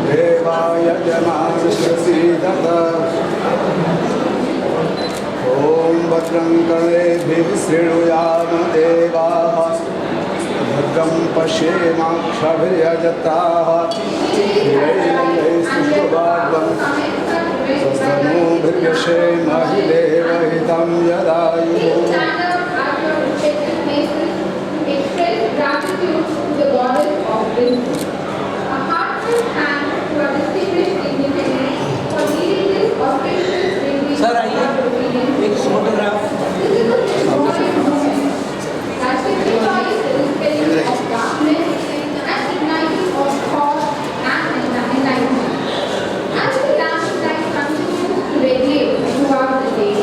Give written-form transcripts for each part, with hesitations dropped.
देवाय यजमानश्रसीदत ॐ भद्रं कर्णेभिः शृणुयाम देवाः भद्रं पश्येमाक्षभिर्यजत्राः स्थिरैरङ्गैः सुष्ठुवाग्वं स्वस्तनूभिर्यशेमहि देवहितं यदायुः Gratitude to the goddess of wisdom. A heartfelt thanks to our distinguished dignitaries for leading this auspicious ceremony. Sir, आइए एक photograph This is a symbolic moment that signifies the dispelling of darkness and igniting of thought and enlightenment. As the lamplight continues to radiate throughout the day,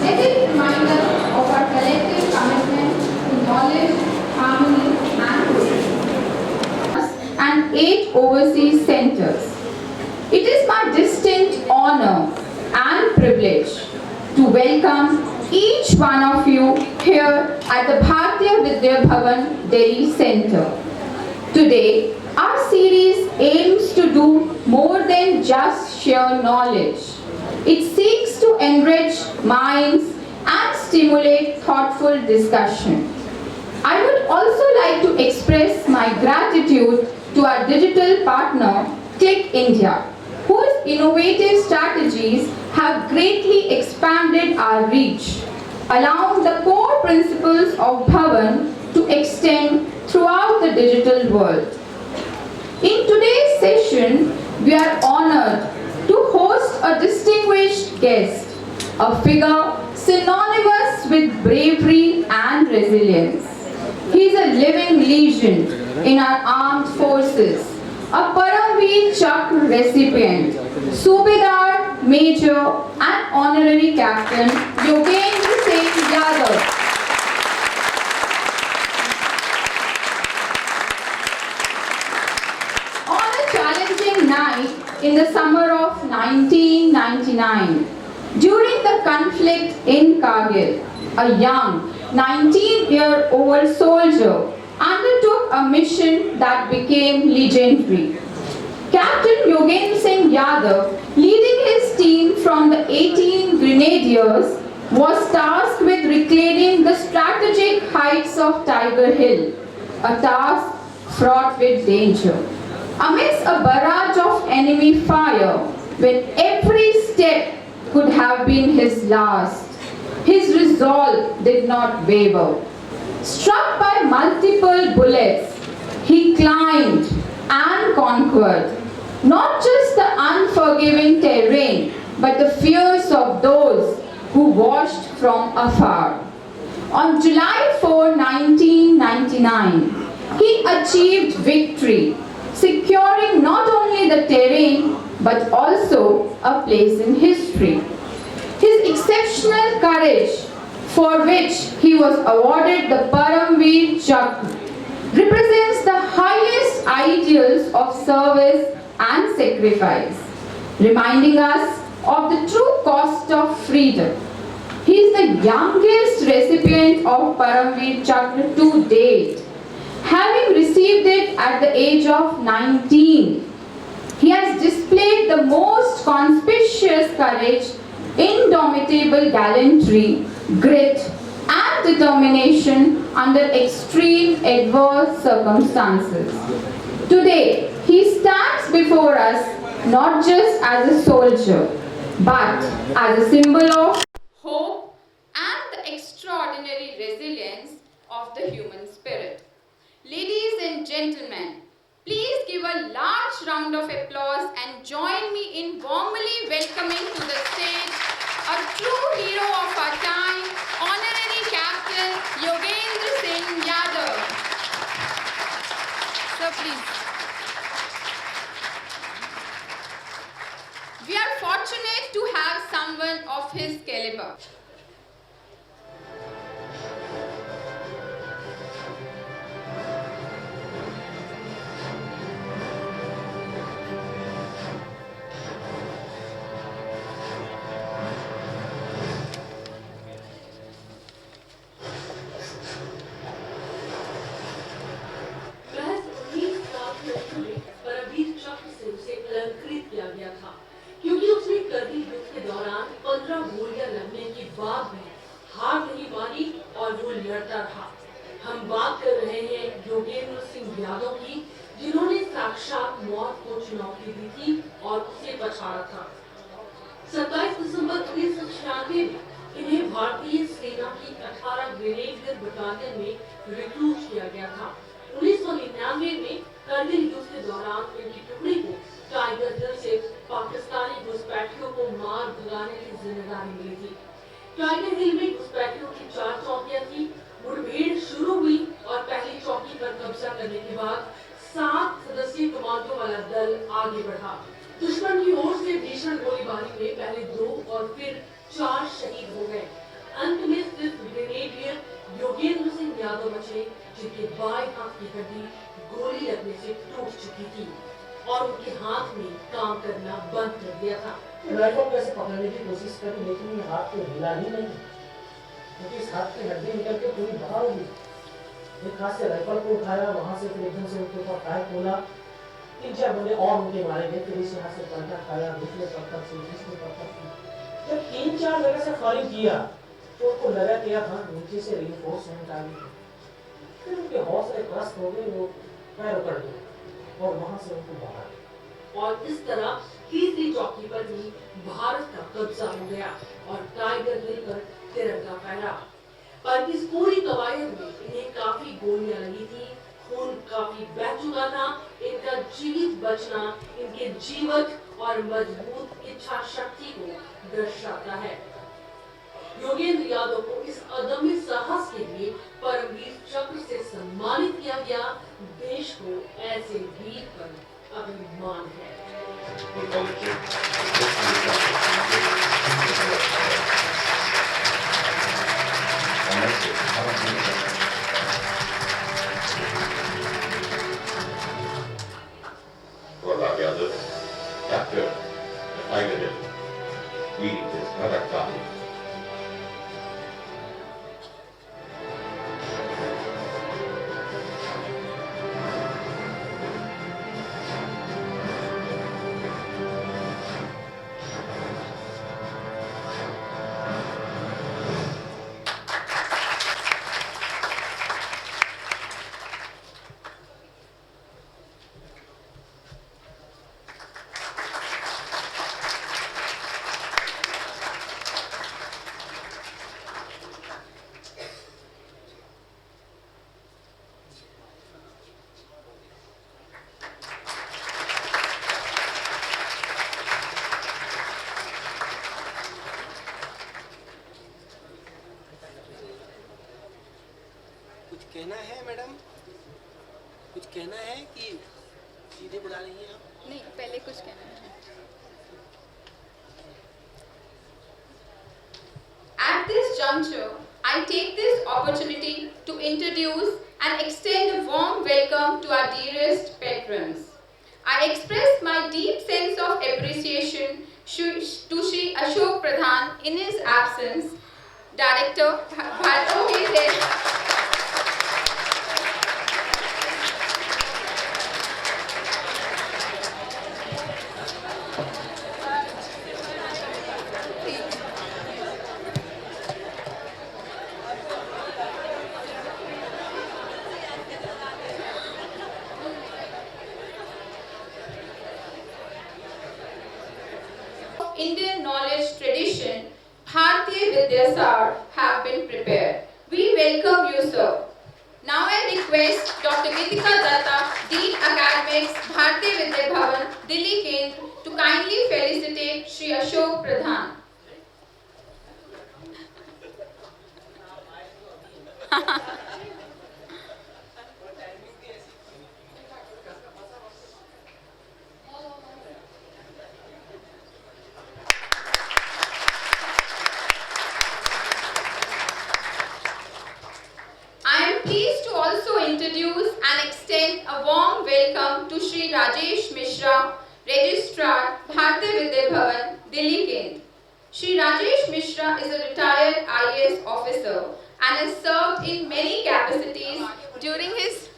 let it remind us of our collective commitment to knowledge, harmony, and truth. And 8 overseas centers. It is my distinct honor and privilege to welcome each one of you here at the Bharatiya Vidya Bhavan, Delhi Center. Today, our series aims to do more than just share knowledge. It seeks to enrich minds and stimulate thoughtful discussion. I would also like to express my gratitude to our digital partner, Click India, whose innovative strategies have greatly expanded our reach, allowing the core principles of Bhavan to extend throughout the digital world. In today's session, we are honored to host a distinguished guest, a figure synonymous with bravery and resilience. He is a living legend in our armed forces, a Paramveer Chakra recipient, Subedar, Major and Honorary Captain Yogendra Singh Yadav. On a challenging night in the summer of 1999, during the conflict in Kargil, a young 19-year-old soldier undertook a mission that became legendary. Captain Yogendra Singh Yadav, leading his team from the 18 Grenadiers, was tasked with reclaiming the strategic heights of Tiger Hill, a task fraught with danger. Amidst a barrage of enemy fire, when every step could have been his last, his resolve did not waver. Struck by multiple bullets, he climbed and conquered not just the unforgiving terrain, but the fears of those who watched from afar. On July 4, 1999, he achieved victory, securing not only the terrain, but also a place in history. His exceptional courage, for which he was awarded the Paramveer Chakra, represents the highest ideals of service and sacrifice, reminding us of the true cost of freedom. He is the youngest recipient of Paramveer Chakra to date, having received it at the age of 19. He has displayed the most conspicuous courage, indomitable gallantry, grit, and determination under extreme adverse circumstances. Today, he stands before us not just as a soldier, but as a symbol of hope and the extraordinary resilience of the human spirit. Ladies and gentlemen, please give a large round of applause and join me in warmly welcoming to the stage a true hero of our time, Honorary Captain Yogendra Singh Yadav. Sir, please. We are fortunate to have someone of his caliber. Perhaps only Parambir Chakra से उसे अलग बाद भी हार नहीं मानी और वो लड़ता रहा। हम बात कर रहे हैं योगेंद्र सिंह यादव की, जिन्होंने साक्षात मौत को चुनौती दी थी और उसे पछाड़ा था। 27 दिसंबर 1996 में इन्हें भारतीय सेना की 18 ग्रेनेडियर बटालियन में रिक्रूट किया गया था। 1999 में करगिल युद्ध के दौरान इनकी टुकड़ी को टाइगर हिल से पाकिस्तानी घुसपैठियों को मार भगाने की जिम्मेदारी मिली थी। टाइगर हिल में घुसपैठियों की 4 चौकियां थी। मुठभेड़ शुरू हुई और पहली चौकी पर कब्जा करने के बाद 7 सदस्यीय कमांडो वाला दल आगे बढ़ा। दुश्मन की ओर से भीषण गोलीबारी में पहले 2 और फिर 4 शहीद हो गए। अंत में सिर्फ ग्रेनेडियर योगेंद्र सिंह यादव बचे, जिनके बाएं हाथ की हड्डी गोली लगने से टूट चुकी थी और उनके हाथ में काम करना बंद कर दिया था। राइफल को ऐसे पकड़ने की कोशिश करी, लेकिन ये हाथ तो हिला ही नहीं, क्योंकि इस हाथ की हड्डी निकल के पूरी बाहर होगी। एक हाथ से राइफल को उठाया, वहां से फिर एकदम से उनके ऊपर फायर खोला। 3-4 बंदे और उनके मारे गए। फिर इसी हाथ से पलटा खाया, दूसरे पत्थर से, तीसरे पत्थर से। जब 3-4 जगह से फायरिंग किया तो उनको लगा कि अब हम नीचे से रिइंफोर्समेंट आ गई। फिर उनके हौसले क्रस्त हो गए, वो पैर उकड़ गए और वहां से उनको बाहर। और इस तरह तीसरी चौकी पर भी भारत का कब्जा हो गया और टाइगर हिल पर तिरंगा फहरा। पर इस पूरी कवायद में इन्हें काफी गोलियां लगी थी, खून काफी बह चुका था। इनका जीवित बचना इनके जीवट और मजबूत इच्छा शक्ति को दर्शाता है। योगेंद्र यादव को इस अदम्य साहस के लिए परमवीर चक्र से सम्मानित किया गया। देश को ऐसे वीर पर अभिमान है। Yadav, captured the Tiger Hill, leading his Kadak army. कहना है मैडम, कुछ कहना है कि सीधे बुला रही हैं आप? नहीं, पहले कुछ कहना है। At this juncture, I take this opportunity to introduce and extend a warm welcome to our dearest patrons. I express my deep sense of appreciation to Shri Ashok Pradhan in his absence, Director Bharti Indian knowledge tradition, Bharatiya Vidyasar have been prepared. We welcome you, sir. Now I request Dr. Gitika Datta, Dean Academics, Bharatiya Vidya Bhavan, Delhi Kendra, to kindly felicitate Shri Ashok Pradhan. I am pleased to also introduce and extend a warm welcome to Shri Rajesh Mishra, Registrar, Bharatiya Vidya Bhavan, Delhi Kendra. Shri Rajesh Mishra is a retired IAS officer and has served in many capacities during his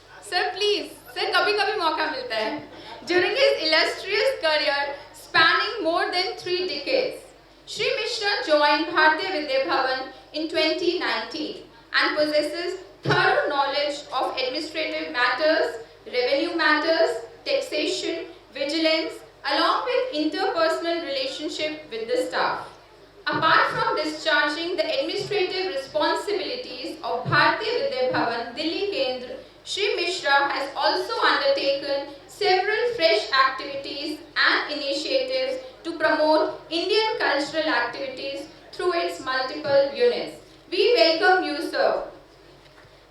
कभी-कभी मौका मिलता है. During his illustrious career spanning more than 3 decades. Shri Mishra joined Bharatiya Vidya Bhavan in 2019 and possesses thorough knowledge of administrative matters, revenue matters, taxation, vigilance, along with interpersonal relationship with the staff. Apart from discharging the administrative responsibilities of Bharatiya Vidya Bhavan, Delhi Kendra, Shri Mishra has also undertaken several fresh activities and initiatives to promote Indian cultural activities through its multiple units. We welcome you, sir.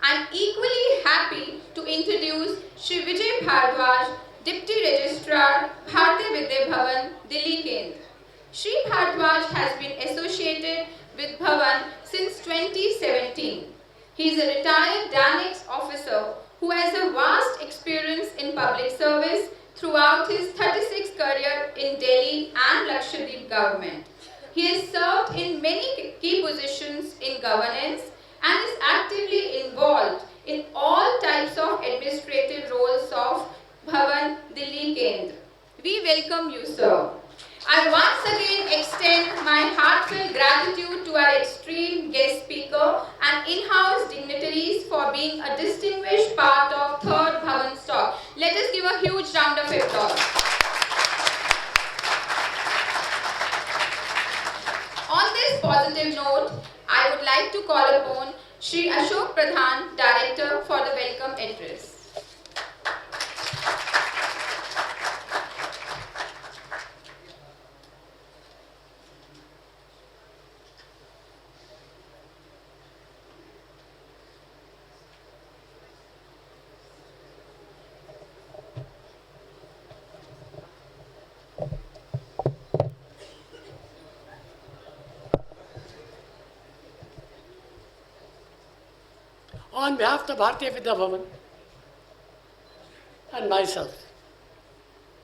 I am equally happy to introduce Shri Vijay Bhardwaj, Deputy Registrar, Bharatiya Vidya Bhavan, Delhi Kendra. Shri Bhardwaj has been associated with Bhavan since 2017. He is a retired DANIX officer who has a vast experience in public service throughout his 36 career in Delhi and Lakshadweep government. He has served in many key positions in governance and is actively involved in all types of administrative roles of Bhavan, Delhi Kendra. We welcome you, sir. I once again extend my heartfelt gratitude to our extreme guest speaker and in-house dignitaries for being a distinguished part of 3rd Bhavan stock. Let us give a huge round of applause. On this positive note, I would like to call upon Shri Ashok Pradhan, Director, for the welcome address. On behalf of the Bharatiya Vidya Bhavan and myself,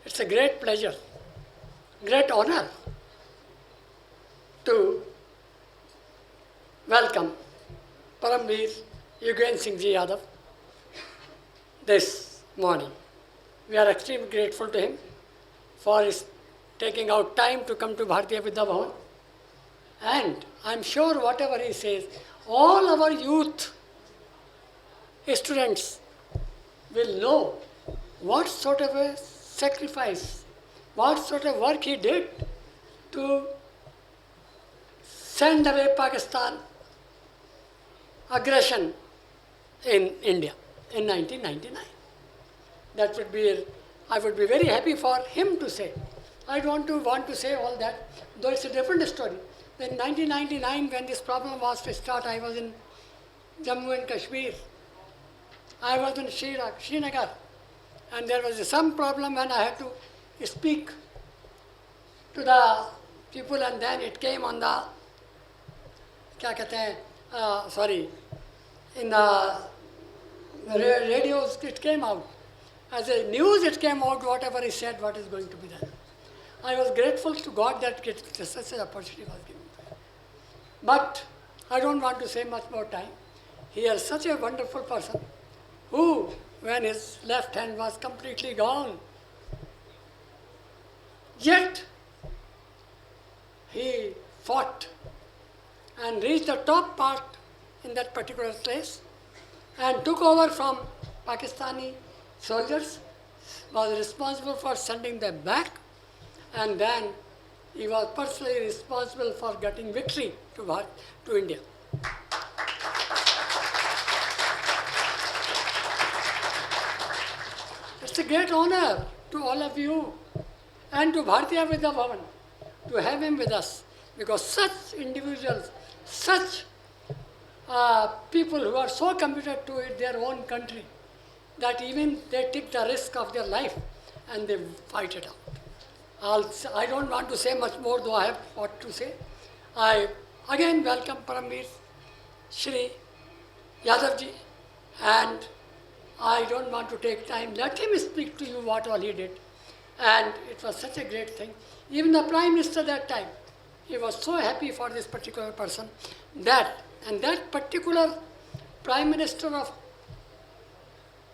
it's a great pleasure, great honor to welcome Paramveer Yugen Singh Ji Yadav this morning. We are extremely grateful to him for his taking out time to come to Bharatiya Vidya Bhavan. And I'm sure whatever he says, all our youth students will know what sort of a sacrifice, what sort of work he did to send away Pakistan aggression in India in 1999. That would be, I would be very happy for him to say. I don't want to say all that, though it's a different story. In 1999, when this problem was to start, I was in Jammu and Kashmir. I was in Srinagar, and there was some problem when I had to speak to the people, and then it came on the, in the radios, it came out. As a news, it came out, whatever he said, what is going to be done. I was grateful to God that such an opportunity was given to him. But I don't want to say much more time. He is such a wonderful person, who, when his left hand was completely gone, yet he fought and reached the top part in that particular place and took over from Pakistani soldiers, was responsible for sending them back, and then he was personally responsible for getting victory to India. It's a great honor to all of you and to Bharatiya Vidya Bhavan to have him with us, because such individuals, such people who are so committed to their own country that even they take the risk of their life and they fight it out. I don't want to say much more, though I have what to say. I again welcome Paramveer Shri Yadavji, and I don't want to take time. Let him speak to you what all he did. And it was such a great thing. Even the Prime Minister that time, he was so happy for this particular person that particular Prime Minister of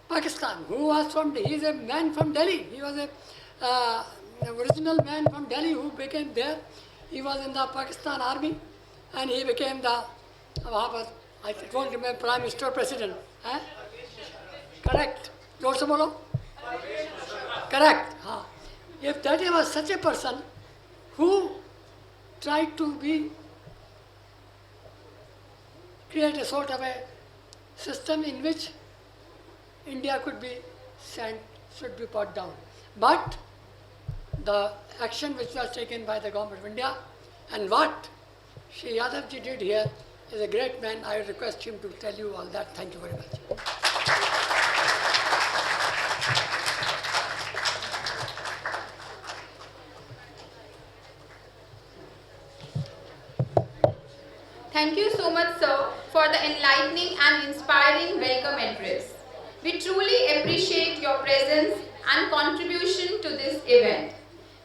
Pakistan, who was he is a man from Delhi. He was a original man from Delhi who became there. he was in the Pakistan army and he became the, I don't remember, Prime Minister or President. Correct. जोर से बोलो. Correct. हाँ. If that was such a person who tried to create a sort of a system in which India could be sent, should be put down. But the action which was taken by the government of India and what Shri Yadavji did here is a great man. I request him to tell you all that. Thank you very much. Thank you so much, sir, for the enlightening and inspiring welcome address. We truly appreciate your presence and contribution to this event.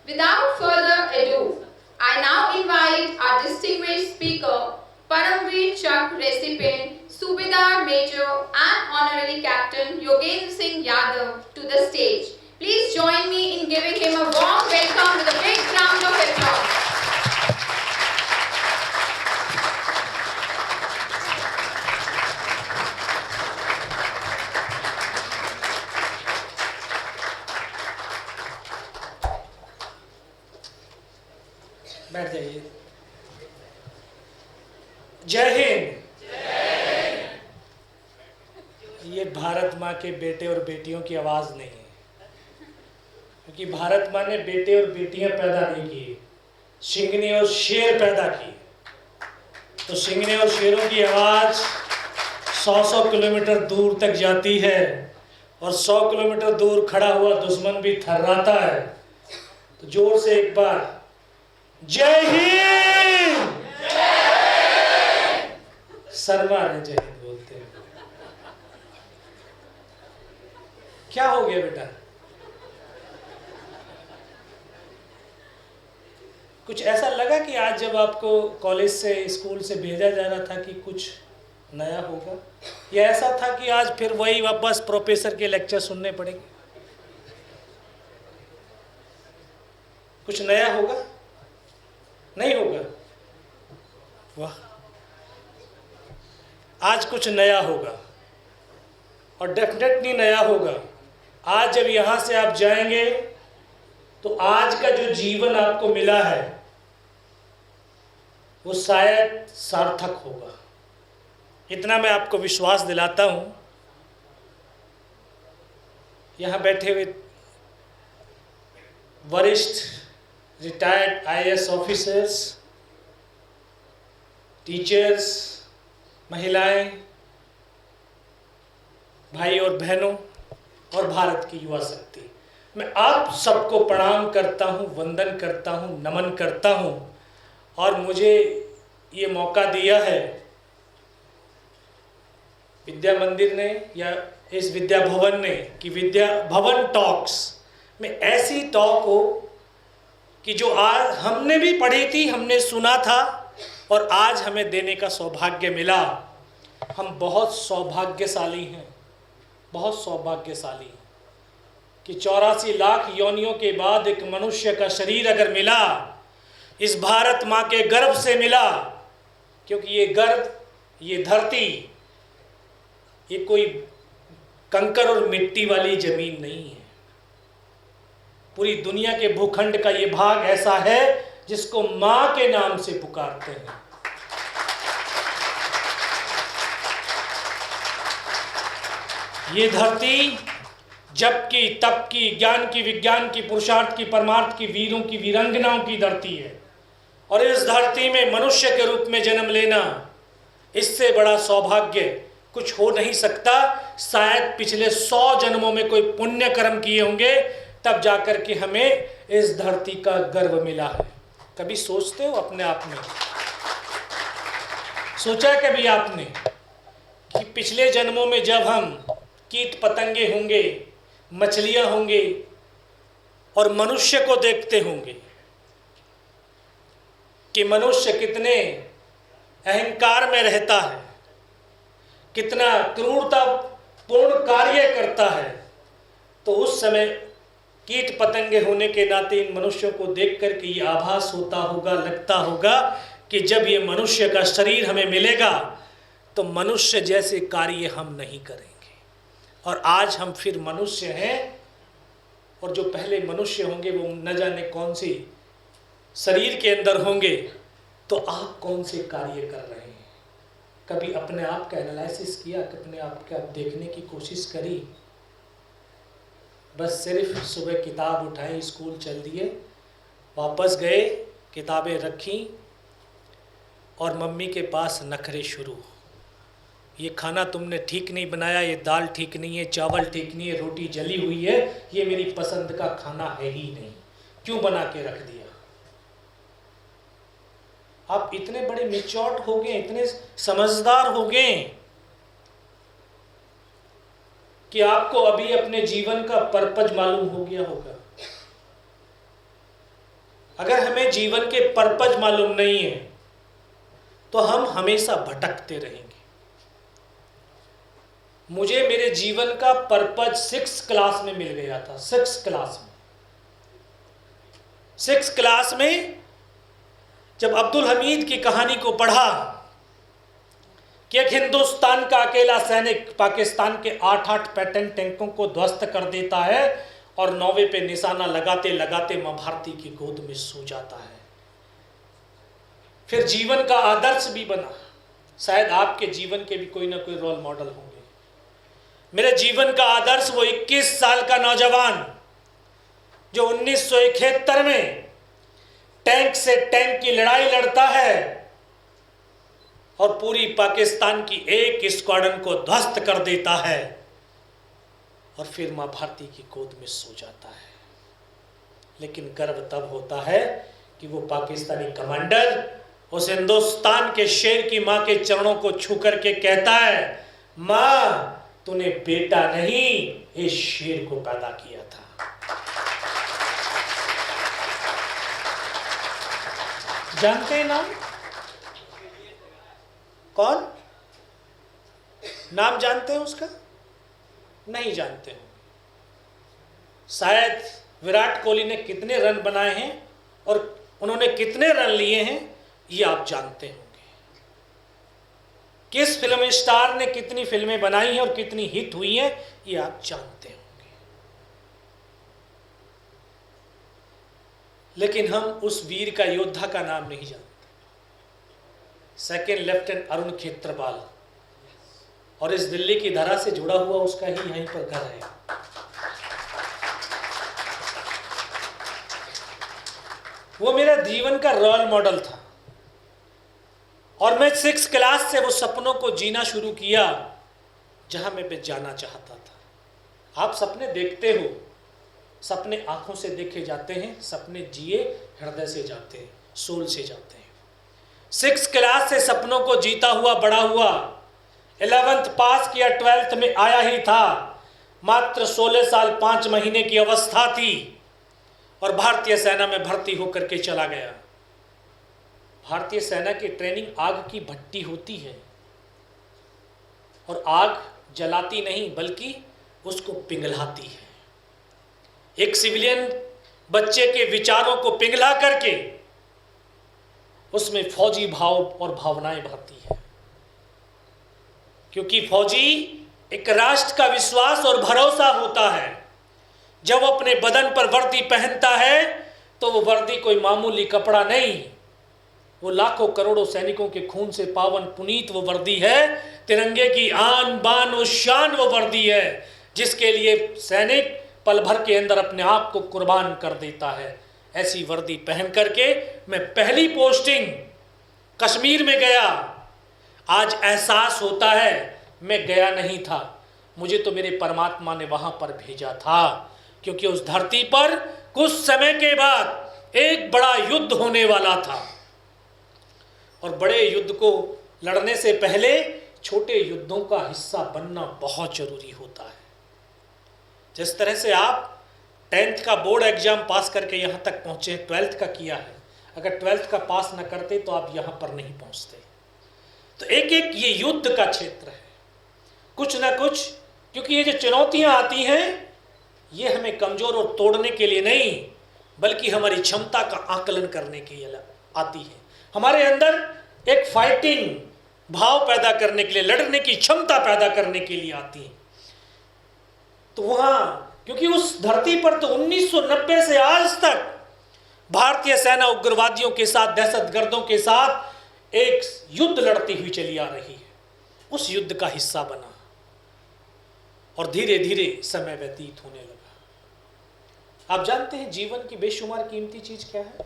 Without further ado, I now invite our distinguished speaker, Paramveer Chakra recipient, Subedar Major and Honorary Captain Yogendra Singh Yadav to the stage. Please join me in giving him a warm welcome with a big round of applause. बैठ जाइए। जय हिंद। ये भारत माँ के बेटे और बेटियों की आवाज़ नहीं है, क्योंकि भारत माँ ने बेटे और बेटियां पैदा नहीं किए, सिंघनी और शेर पैदा किए। तो सिंघनी और शेरों की आवाज़ 100-100 किलोमीटर दूर तक जाती है और 100 किलोमीटर दूर खड़ा हुआ दुश्मन भी थर्राता है। तो जोर से एक बार जय हिंद। शर्मा ने जय हिंद बोलते हैं। क्या हो गया बेटा? कुछ ऐसा लगा कि आज जब आपको कॉलेज से स्कूल से भेजा जा रहा था कि कुछ नया होगा, या ऐसा था कि आज फिर वही वापस प्रोफेसर के लेक्चर सुनने पड़ेंगे? कुछ नया होगा? नहीं होगा? वाह, आज कुछ नया होगा और डेफिनेटली नया होगा। आज जब यहाँ से आप जाएंगे तो आज का जो जीवन आपको मिला है वो शायद सार्थक होगा, इतना मैं आपको विश्वास दिलाता हूँ। यहाँ बैठे हुए वरिष्ठ रिटायर्ड IAS ऑफिसर्स, टीचर्स, महिलाएं, भाई और बहनों और भारत की युवा शक्ति, मैं आप सबको प्रणाम करता हूं, वंदन करता हूं, नमन करता हूं। और मुझे ये मौका दिया है विद्या मंदिर ने या इस विद्या भवन ने कि विद्या भवन टॉक्स में ऐसी टॉक हो कि जो आज हमने भी पढ़ी थी, हमने सुना था और आज हमें देने का सौभाग्य मिला। हम बहुत सौभाग्यशाली हैं, बहुत सौभाग्यशाली हैं कि 84 लाख योनियों के बाद एक मनुष्य का शरीर अगर मिला, इस भारत माँ के गर्भ से मिला। क्योंकि ये गर्भ, ये धरती, ये कोई कंकर और मिट्टी वाली जमीन नहीं है। पूरी दुनिया के भूखंड का ये भाग ऐसा है जिसको माँ के नाम से पुकारते हैं। ये धरती जप की, तप की, ज्ञान की, विज्ञान की, पुरुषार्थ की, परमार्थ की, वीरों की, वीरांगनाओं की धरती है। और इस धरती में मनुष्य के रूप में जन्म लेना, इससे बड़ा सौभाग्य कुछ हो नहीं सकता। शायद पिछले 100 जन्मों में कोई पुण्य कर्म किए होंगे, तब जाकर के हमें इस धरती का गर्व मिला है। कभी सोचते हो अपने आप में? सोचा कभी आपने कि पिछले जन्मों में जब हम कीट पतंगे होंगे, मछलियां होंगे और मनुष्य को देखते होंगे कि मनुष्य कितने अहंकार में रहता है, कितना क्रूरता पूर्ण कार्य करता है, तो उस समय कीट पतंगे होने के नाते इन मनुष्यों को देख कर के ये आभास होता होगा, लगता होगा कि जब ये मनुष्य का शरीर हमें मिलेगा तो मनुष्य जैसे कार्य हम नहीं करेंगे। और आज हम फिर मनुष्य हैं, और जो पहले मनुष्य होंगे वो न जाने कौन सी शरीर के अंदर होंगे। तो आप कौन से कार्य कर रहे हैं? कभी अपने आप का एनालिसिस किया? अपने आप का देखने की कोशिश करी? बस सिर्फ सुबह किताब उठाई, स्कूल चल दिए, वापस गए, किताबें रखी और मम्मी के पास नखरे शुरू। ये खाना तुमने ठीक नहीं बनाया, ये दाल ठीक नहीं है, चावल ठीक नहीं है, रोटी जली हुई है, ये मेरी पसंद का खाना है ही नहीं, क्यों बना के रख दिया? आप इतने बड़े मैच्योर्ड हो गए, इतने समझदार हो गए कि आपको अभी अपने जीवन का पर्पज मालूम हो गया होगा। अगर हमें जीवन के पर्पज मालूम नहीं है तो हम हमेशा भटकते रहेंगे। मुझे मेरे जीवन का पर्पज 6th क्लास में मिल गया था। 6th क्लास में 6th क्लास में जब अब्दुल हमीद की कहानी को पढ़ा कि एक हिंदुस्तान का अकेला सैनिक पाकिस्तान के 8-8 पैटर्न टैंकों को ध्वस्त कर देता है और नौवे पे निशाना लगाते लगाते मां भारती की गोद में सो जाता है, फिर जीवन का आदर्श भी बना। शायद आपके जीवन के भी कोई ना कोई रोल मॉडल होंगे। मेरे जीवन का आदर्श वो 21 साल का नौजवान जो 1971 में टैंक से टैंक की लड़ाई लड़ता है और पूरी पाकिस्तान की एक स्क्वाड्रन को ध्वस्त कर देता है और फिर मां भारती की गोद में सो जाता है। लेकिन गर्व तब होता है कि वो पाकिस्तानी कमांडर उस हिंदुस्तान के शेर की मां के चरणों को छू करके कहता है, मां तूने बेटा नहीं इस शेर को पैदा किया था। जानते हैं नाम? कौन? नाम जानते हैं उसका? नहीं जानते हो। शायद विराट कोहली ने कितने रन बनाए हैं और उन्होंने कितने रन लिए हैं ये आप जानते होंगे। किस फिल्म स्टार ने कितनी फिल्में बनाई हैं और कितनी हिट हुई हैं ये आप जानते होंगे। लेकिन हम उस वीर का योद्धा का नाम नहीं जानते। 2nd लेफ्टिनेंट अरुण खेत्रपाल, और इस दिल्ली की धरा से जुड़ा हुआ उसका ही यहीं पर घर है। वो मेरा जीवन का रोल मॉडल था और मैं 6th क्लास से वो सपनों को जीना शुरू किया जहां मैं जाना चाहता था। आप सपने देखते हो, सपने आंखों से देखे जाते हैं, सपने जिए हृदय से जाते हैं, सोल से जाते हैं। 6th क्लास से सपनों को जीता हुआ बड़ा हुआ, 11th पास किया, 12th में आया ही था। मात्र 16 साल 5 महीने की अवस्था थी और भारतीय सेना में भर्ती होकर के चला गया। भारतीय सेना की ट्रेनिंग आग की भट्टी होती है और आग जलाती नहीं बल्कि उसको पिघलाती है। एक सिविलियन बच्चे के विचारों को पिघला करके उसमें फौजी भाव और भावनाएं भरती है, क्योंकि फौजी एक राष्ट्र का विश्वास और भरोसा होता है। जब वो अपने बदन पर वर्दी पहनता है तो वो वर्दी कोई मामूली कपड़ा नहीं, वो लाखों करोड़ों सैनिकों के खून से पावन पुनीत वो वर्दी है। तिरंगे की आन बान और शान वो वर्दी है जिसके लिए सैनिक पल भर के अंदर अपने आप को कुर्बान कर देता है। ऐसी वर्दी पहन करके मैं पहली पोस्टिंग कश्मीर में गया। आज एहसास होता है मैं गया नहीं था, मुझे तो मेरे परमात्मा ने वहां पर भेजा था, क्योंकि उस धरती पर कुछ समय के बाद एक बड़ा युद्ध होने वाला था और बड़े युद्ध को लड़ने से पहले छोटे युद्धों का हिस्सा बनना बहुत जरूरी होता है। जिस तरह से आप 10th का बोर्ड एग्जाम पास करके यहाँ तक पहुँचे, 12th का किया है, अगर 12th का पास न करते तो आप यहाँ पर नहीं पहुँचते। तो एक एक ये युद्ध का क्षेत्र है, कुछ ना कुछ, क्योंकि ये जो चुनौतियाँ आती हैं ये हमें कमज़ोर और तोड़ने के लिए नहीं, बल्कि हमारी क्षमता का आकलन करने के लिए आती है। हमारे अंदर एक फाइटिंग भाव पैदा करने के लिए, लड़ने की क्षमता पैदा करने के लिए आती है। तो वहाँ, क्योंकि उस धरती पर तो 1990 से आज तक भारतीय सेना उग्रवादियों के साथ, दहशतगर्दों के साथ एक युद्ध लड़ती हुई चली आ रही है, उस युद्ध का हिस्सा बना और धीरे धीरे समय व्यतीत होने लगा। आप जानते हैं जीवन की बेशुमार कीमती चीज क्या है?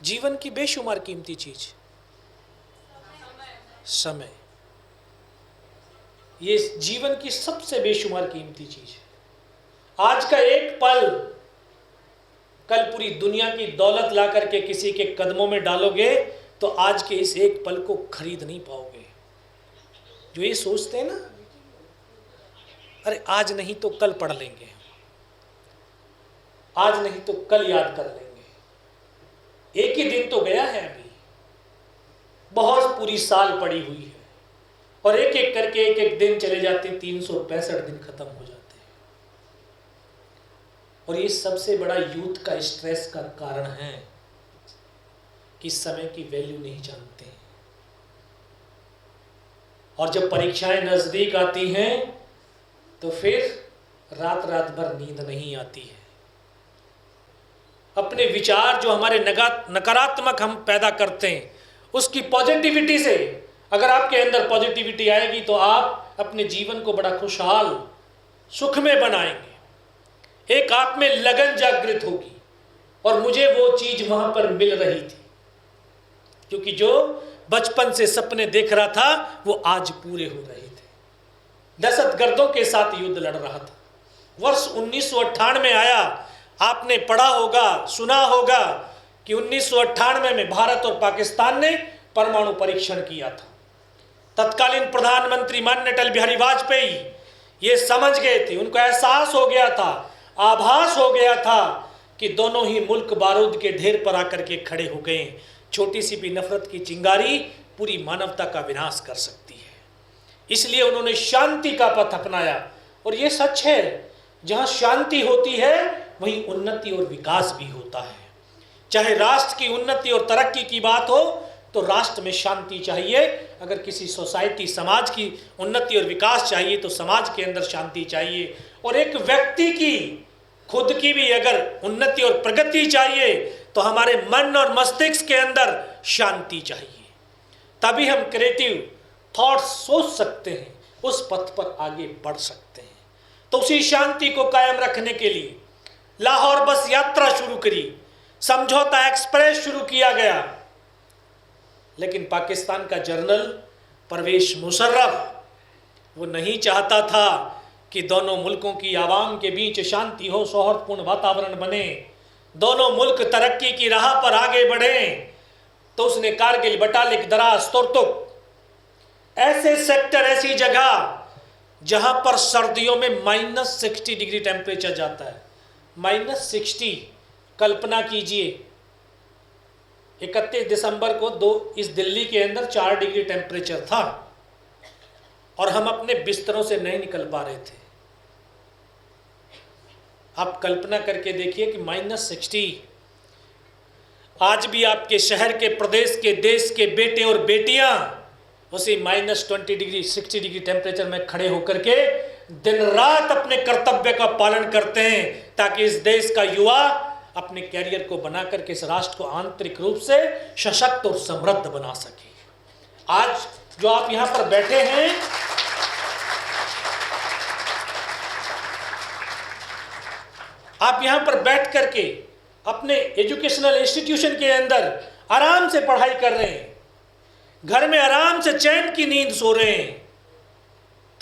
जीवन की बेशुमार कीमती चीज समय। ये जीवन की सबसे बेशुमार कीमती चीज है। आज का एक पल कल पूरी दुनिया की दौलत ला करके किसी के कदमों में डालोगे तो आज के इस एक पल को खरीद नहीं पाओगे। जो ये सोचते हैं ना, अरे आज नहीं तो कल पढ़ लेंगे, आज नहीं तो कल याद कर लेंगे। एक ही दिन तो गया है, अभी बहुत पूरी साल पड़ी हुई है और एक एक करके एक एक दिन चले जाते हैं, 365 दिन खत्म हो जाते हैं। और ये सबसे बड़ा यूथ का स्ट्रेस का कारण है कि समय की वैल्यू नहीं जानते हैं। और जब परीक्षाएं नजदीक आती हैं तो फिर रात रात भर नींद नहीं आती है। अपने विचार जो हमारे नकारात्मक हम पैदा करते हैं, उसकी पॉजिटिविटी से अगर आपके अंदर पॉजिटिविटी आएगी तो आप अपने जीवन को बड़ा खुशहाल सुख में बनाएंगे। एक आप में लगन जागृत होगी और मुझे वो चीज वहां पर मिल रही थी, क्योंकि जो बचपन से सपने देख रहा था वो आज पूरे हो रहे थे। दहशतगर्दों के साथ युद्ध लड़ रहा था। वर्ष 1998 आया, आपने पढ़ा होगा, सुना होगा कि 1998 में भारत और पाकिस्तान ने परमाणु परीक्षण किया था। तत्कालीन प्रधानमंत्री माननीय अटल बिहारी वाजपेयी ये समझ गए थे, उनको एहसास हो गया था, आभास हो गया था कि दोनों ही मुल्क बारूद के ढेर पर आकर के खड़े हो गए। छोटी सी भी नफरत की चिंगारी पूरी मानवता का विनाश कर सकती है। इसलिए उन्होंने शांति का पथ अपनाया। और ये सच है, जहाँ शांति होती है वहीं उन्नति और विकास भी होता है। चाहे राष्ट्र की उन्नति और तरक्की की बात हो तो राष्ट्र में शांति चाहिए, अगर किसी सोसाइटी समाज की उन्नति और विकास चाहिए तो समाज के अंदर शांति चाहिए। और एक व्यक्ति की खुद की भी अगर उन्नति और प्रगति चाहिए तो हमारे मन और मस्तिष्क के अंदर शांति चाहिए। तभी हम क्रिएटिव थॉट्स सोच सकते हैं, उस पथ पर आगे बढ़ सकते हैं। तो उसी शांति को कायम रखने के लिए लाहौर बस यात्रा शुरू करी, समझौता एक्सप्रेस शुरू किया गया। लेकिन पाकिस्तान का जनरल परवेज मुशर्रफ वो नहीं चाहता था कि दोनों मुल्कों की आवाम के बीच शांति हो, सौहार्दपूर्ण वातावरण बने, दोनों मुल्क तरक्की की राह पर आगे बढ़ें। तो उसने कारगिल, बटालिक, दराज, तुर्तुक ऐसे सेक्टर, ऐसी जगह जहां पर सर्दियों में -60 डिग्री टेम्परेचर जाता है। -60, कल्पना कीजिए 31 दिसंबर को इस दिल्ली के अंदर 4 डिग्री टेम्परेचर था और हम अपने बिस्तरों से नहीं निकल पा रहे थे। आप कल्पना करके देखिए कि -60 आज भी आपके शहर के, प्रदेश के, देश के बेटे और बेटियां उसी -20 डिग्री, 60 डिग्री टेम्परेचर में खड़े होकर के दिन रात अपने कर्तव्य का पालन करते हैं ताकि इस देश का युवा अपने कैरियर को बना करके इस राष्ट्र को आंतरिक रूप से सशक्त और समृद्ध बना सके। आज जो आप यहां पर बैठे हैं, आप यहां पर बैठ करके अपने एजुकेशनल इंस्टीट्यूशन के अंदर आराम से पढ़ाई कर रहे हैं, घर में आराम से चैन की नींद सो रहे हैं,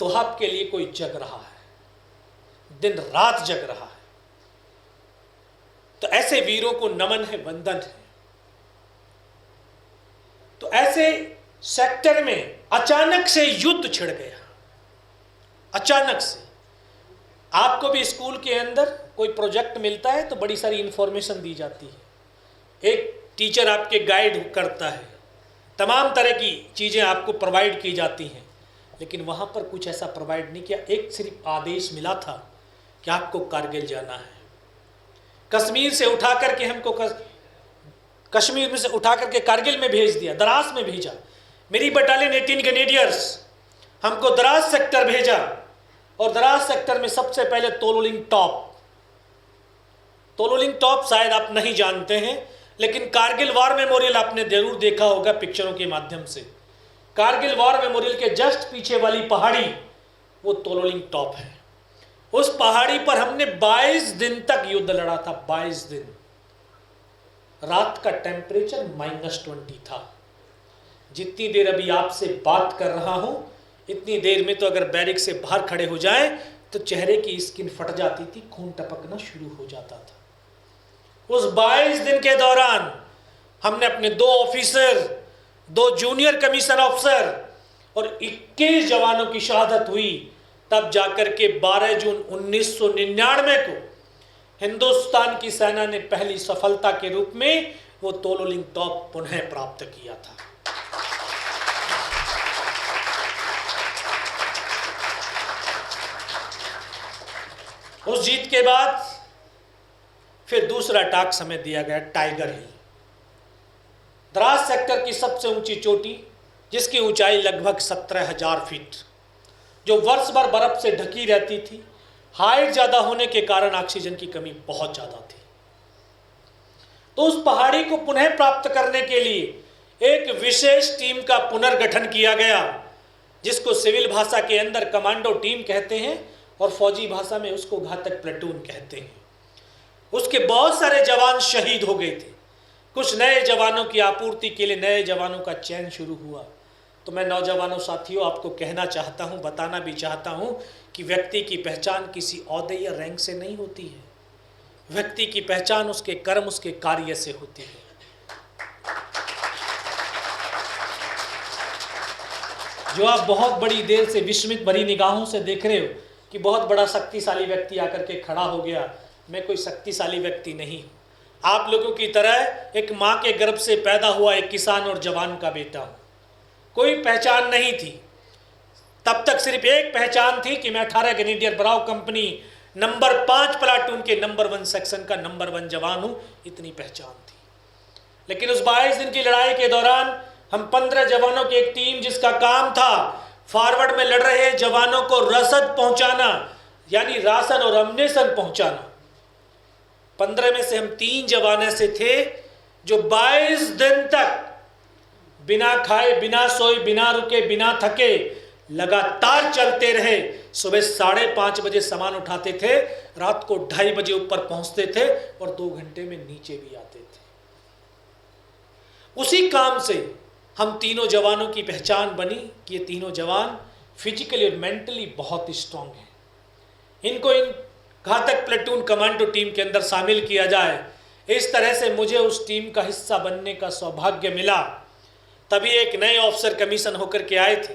तो आपके लिए कोई जग रहा है, दिन रात जग रहा है। तो ऐसे वीरों को नमन है, वंदन है। तो ऐसे सेक्टर में अचानक से युद्ध छिड़ गया। अचानक से आपको भी स्कूल के अंदर कोई प्रोजेक्ट मिलता है तो बड़ी सारी इंफॉर्मेशन दी जाती है, एक टीचर आपके गाइड करता है, तमाम तरह की चीज़ें आपको प्रोवाइड की जाती हैं। लेकिन वहाँ पर कुछ ऐसा प्रोवाइड नहीं किया। एक सिर्फ आदेश मिला था कि आपको कारगिल जाना है। कश्मीर से उठा करके हमको कश्मीर में से उठा करके कारगिल में भेज दिया, द्रास में भेजा। मेरी बटालियन 18 ग्रेनेडियर्स हमको द्रास सेक्टर भेजा, और द्रास सेक्टर में सबसे पहले तोलोलिंग टॉप शायद आप नहीं जानते हैं, लेकिन कारगिल वॉर मेमोरियल आपने जरूर देखा होगा पिक्चरों के माध्यम से। कारगिल वॉर मेमोरियल के जस्ट पीछे वाली पहाड़ी वो तोलोलिंग टॉप है। उस पहाड़ी पर हमने 22 दिन तक युद्ध लड़ा था। 22 दिन। रात का टेम्परेचर -20 था। जितनी देर अभी आपसे बात कर रहा हूं, इतनी देर में तो अगर बैरिक से बाहर खड़े हो जाए तो चेहरे की स्किन फट जाती थी, खून टपकना शुरू हो जाता था। उस 22 दिन के दौरान हमने अपने 2 ऑफिसर, 2 जूनियर कमीशन ऑफिसर और 21 जवानों की शहादत हुई। तब जाकर के 12 जून 1999 को हिंदुस्तान की सेना ने पहली सफलता के रूप में वो तोलोलिंग टॉप पुनः प्राप्त किया था। उस जीत के बाद फिर दूसरा टास्क हमें दिया गया टाइगर हिल, द्रास सेक्टर की सबसे ऊंची चोटी, जिसकी ऊंचाई लगभग 17,000 फीट, जो वर्ष भर बर्फ से ढकी रहती थी। हाइट ज़्यादा होने के कारण ऑक्सीजन की कमी बहुत ज़्यादा थी। तो उस पहाड़ी को पुनः प्राप्त करने के लिए एक विशेष टीम का पुनर्गठन किया गया, जिसको सिविल भाषा के अंदर कमांडो टीम कहते हैं और फौजी भाषा में उसको घातक प्लेटून कहते हैं। उसके बहुत सारे जवान शहीद हो गए थे। कुछ नए जवानों की आपूर्ति के लिए नए जवानों का चयन शुरू हुआ। तो मैं नौजवानों साथियों आपको कहना चाहता हूं, बताना भी चाहता हूं कि व्यक्ति की पहचान किसी ओहदे या रैंक से नहीं होती है। व्यक्ति की पहचान उसके कर्म, उसके कार्य से होती है। जो आप बहुत बड़ी देर से विस्मित भरी निगाहों से देख रहे हो कि बहुत बड़ा शक्तिशाली व्यक्ति आकर के खड़ा हो गया, मैं कोई शक्तिशाली व्यक्ति नहीं हूँ। आप लोगों की तरह एक माँ के गर्भ से पैदा हुआ एक किसान और जवान का बेटा हूँ। कोई पहचान नहीं थी। तब तक सिर्फ एक पहचान थी कि मैं 18 ग्रेनेडियर बराव कंपनी नंबर 5 प्लाटून के नंबर 1 सेक्शन का नंबर 1 जवान हूँ, इतनी पहचान थी। लेकिन उस 22 दिन की लड़ाई के दौरान हम 15 जवानों की एक टीम, जिसका काम था फॉरवर्ड में लड़ रहे जवानों को रसद पहुंचाना, यानी राशन और अम्नेशन पहुंचाना। 15 में से हम 3 जवान ऐसे थे जो 22 दिन तक बिना खाए, बिना सोए, बिना रुके, बिना थके लगातार चलते रहे। सुबह 5:30 बजे सामान उठाते थे, रात को 2:30 बजे ऊपर पहुंचते थे और 2 घंटे में नीचे भी आते थे। उसी काम से हम तीनों जवानों की पहचान बनी कि ये तीनों जवान फिजिकली और मेंटली बहुत स्ट्रांग हैं। इनको इन घातक प्लेटून कमांडो टीम के अंदर शामिल किया जाए। इस तरह से मुझे उस टीम का हिस्सा बनने का सौभाग्य मिला। तभी एक नए ऑफिसर कमीशन होकर के आए थे,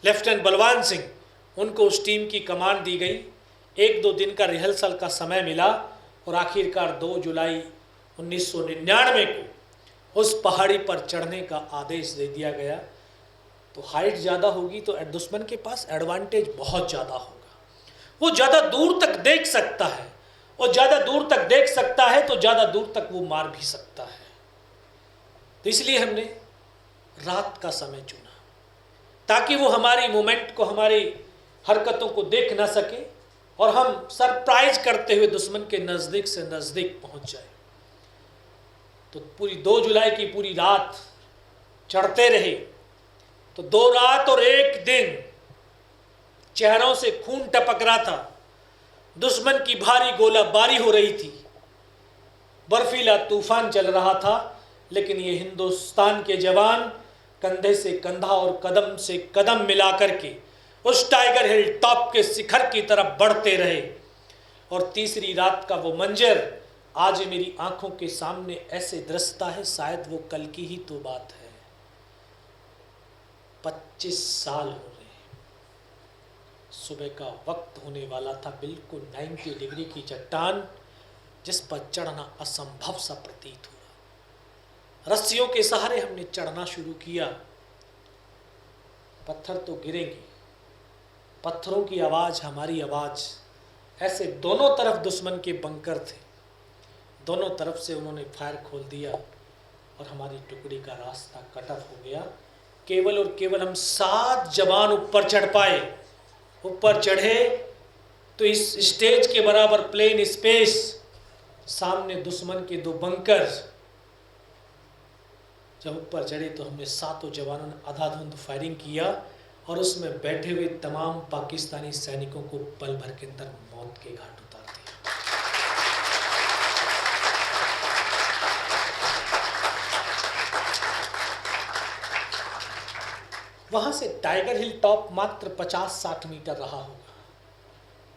लेफ्टिनेंट बलवान सिंह। उनको उस टीम की कमान दी गई। 1-2 दिन का रिहर्सल का समय मिला और आखिरकार 2 जुलाई 1999 को उस पहाड़ी पर चढ़ने का आदेश दे दिया गया। तो हाइट ज़्यादा होगी तो दुश्मन के पास एडवांटेज बहुत ज़्यादा होगा। वो ज़्यादा दूर तक देख सकता है, और ज़्यादा दूर तक देख सकता है तो ज़्यादा दूर तक वो मार भी सकता है। तो इसलिए हमने रात का समय चुना, ताकि वो हमारी मूवमेंट को, हमारी हरकतों को देख ना सके और हम सरप्राइज करते हुए दुश्मन के नज़दीक से नज़दीक पहुंच जाए। तो पूरी 2 जुलाई की पूरी रात चढ़ते रहे। तो 2 रात और 1 दिन चेहरों से खून टपक रहा था। दुश्मन की भारी गोलाबारी हो रही थी। बर्फीला तूफान चल रहा था, लेकिन ये हिंदुस्तान के जवान कंधे से कंधा और कदम से कदम मिला करके उस टाइगर हिल टॉप के शिखर की तरफ बढ़ते रहे। और तीसरी रात का वो मंजर आज मेरी आंखों के सामने ऐसे दृश्यता है, शायद वो कल की ही तो बात है। 25 साल हो रहे हैं। सुबह का वक्त होने वाला था। बिल्कुल 90 डिग्री की चट्टान, जिस पर चढ़ना असंभव सा प्रतीत हुआ। रस्सियों के सहारे हमने चढ़ना शुरू किया। पत्थर तो गिरेंगे, पत्थरों की आवाज़, हमारी आवाज़, ऐसे दोनों तरफ दुश्मन के बंकर थे। दोनों तरफ से उन्होंने फायर खोल दिया और हमारी टुकड़ी का रास्ता कट ऑफ हो गया। केवल और केवल हम 7 जवान ऊपर चढ़ पाए। ऊपर चढ़े तो इस स्टेज के बराबर प्लेन स्पेस, सामने दुश्मन के 2 बंकर। जब ऊपर चढ़े तो हमने 7 जवानों ने अंधाधुंध फायरिंग किया और उसमें बैठे हुए तमाम पाकिस्तानी सैनिकों को पल भर के अंदर मौत के घाट उतार दिया। वहां से टाइगर हिल टॉप मात्र 50-60 मीटर रहा होगा।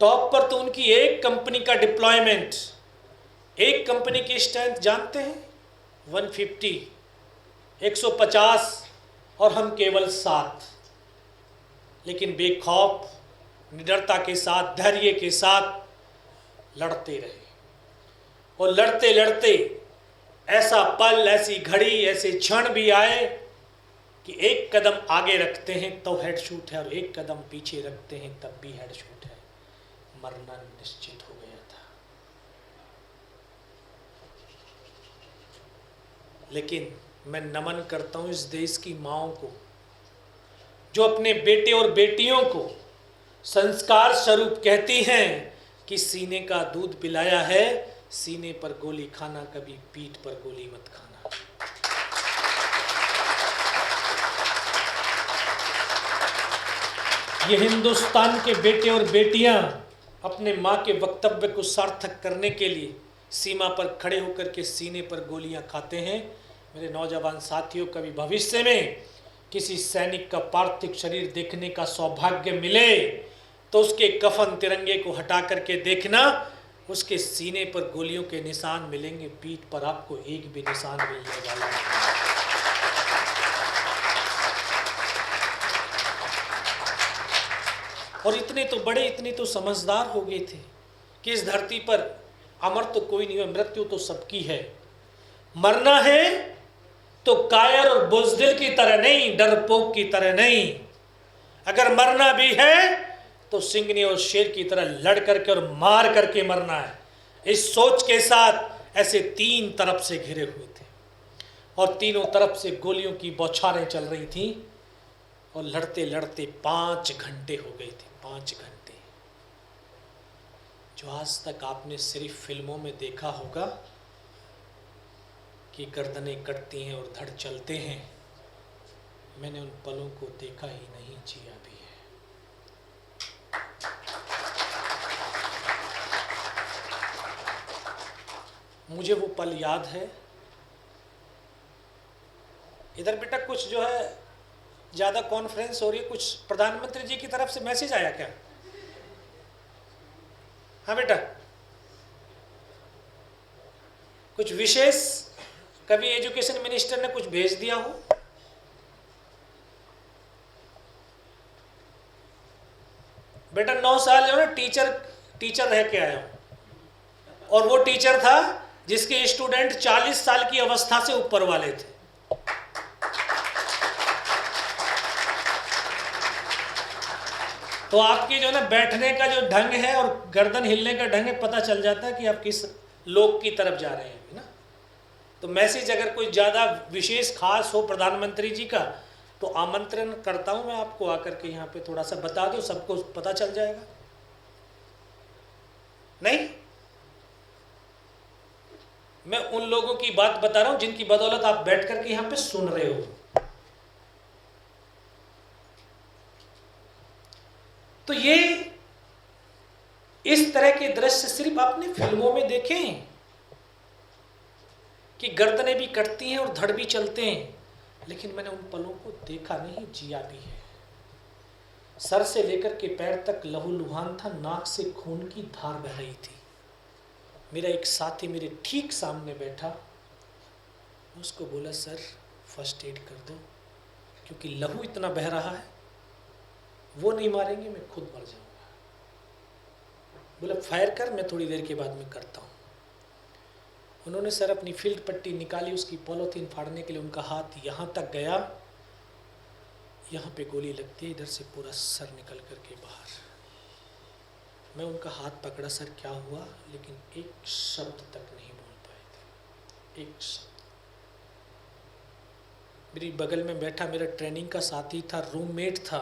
टॉप पर तो उनकी एक कंपनी का डिप्लॉयमेंट, एक कंपनी की स्ट्रेंथ जानते हैं 150, 150 और हम केवल 7। लेकिन बेखौफ, निडरता के साथ, धैर्य के साथ लड़ते रहे। और लड़ते लड़ते ऐसा पल, ऐसी घड़ी, ऐसे क्षण भी आए कि एक कदम आगे रखते हैं तो हेड शूट है और एक कदम पीछे रखते हैं तब भी हेड शूट है। मरना निश्चित हो गया था। लेकिन मैं नमन करता हूं इस देश की माओं को, जो अपने बेटे और बेटियों को संस्कार स्वरूप कहती हैं कि सीने का दूध पिलाया है, सीने पर गोली खाना, कभी पीठ पर गोली मत खाना। ये हिंदुस्तान के बेटे और बेटियां अपने माँ के वक्तव्य को सार्थक करने के लिए सीमा पर खड़े होकर के सीने पर गोलियां खाते हैं। मेरे नौजवान साथियों, कभी भविष्य में किसी सैनिक का पार्थिव शरीर देखने का सौभाग्य मिले तो उसके कफन तिरंगे को हटा करके देखना, उसके सीने पर गोलियों के निशान मिलेंगे, पीठ पर आपको एक भी निशान मिलने वाला नहीं। और इतने तो बड़े, इतने तो समझदार हो गए थे कि इस धरती पर अमर तो कोई नहीं है, मृत्यु तो सबकी है। मरना है तो कायर और बुज़दिल की तरह नहीं, डरपोक की तरह नहीं। अगर मरना भी है तो सिंघनी और शेर की तरह लड़ करके और मार करके मरना है। इस सोच के साथ ऐसे 3 तरफ से घिरे हुए थे और तीनों तरफ से गोलियों की बौछारें चल रही थी और लड़ते लड़ते 5 घंटे हो गए थे। 5 घंटे, जो आज तक आपने सिर्फ फिल्मों में देखा होगा कि गर्दनें कटती हैं और धड़ चलते हैं, मैंने उन पलों को देखा ही नहीं, जिया भी है। मुझे वो पल याद है। इधर बेटा कुछ जो है ज़्यादा कॉन्फ्रेंस हो रही है, कुछ प्रधानमंत्री जी की तरफ से मैसेज आया क्या? हाँ बेटा, कुछ विशेष कभी एजुकेशन मिनिस्टर ने कुछ भेज दिया हो? बेटा 9 साल जो है टीचर रह के आया हूं और वो टीचर था जिसके स्टूडेंट 40 साल की अवस्था से ऊपर वाले थे। तो आपकी जो है ना बैठने का जो ढंग है और गर्दन हिलने का ढंग है, पता चल जाता है कि आप किस लोग की तरफ जा रहे हैं ना। तो मैसेज अगर कोई ज़्यादा विशेष खास हो प्रधानमंत्री जी का तो आमंत्रण करता हूं मैं आपको, आकर के यहाँ पे थोड़ा सा बता दो, सबको पता चल जाएगा। नहीं, मैं उन लोगों की बात बता रहा हूं जिनकी बदौलत आप बैठ करके यहाँ पे सुन रहे हो। तो ये इस तरह के दृश्य सिर्फ आपने फिल्मों में देखे हैं कि गर्दनें भी कटती हैं और धड़ भी चलते हैं, लेकिन मैंने उन पलों को देखा नहीं, जिया भी है। सर से लेकर के पैर तक लहूलुहान था, नाक से खून की धार बह रही थी। मेरा एक साथी मेरे ठीक सामने बैठा, उसको बोला सर फर्स्ट एड कर दो, क्योंकि लहू इतना बह रहा है, वो नहीं मारेंगे मैं खुद मर जाऊंगा। बोला फायर कर, मैं थोड़ी देर के बाद में करता हूँ। उन्होंने सर अपनी फील्ड पट्टी निकाली, उसकी पॉलीथीन फाड़ने के लिए उनका हाथ यहाँ तक गया, यहाँ पे गोली लगती है, इधर से पूरा सर निकल करके बाहर। मैं उनका हाथ पकड़ा, सर क्या हुआ, लेकिन एक शब्द तक नहीं बोल पाए थे, एक शब्द। मेरी बगल में बैठा मेरा ट्रेनिंग का साथी था, रूममेट था,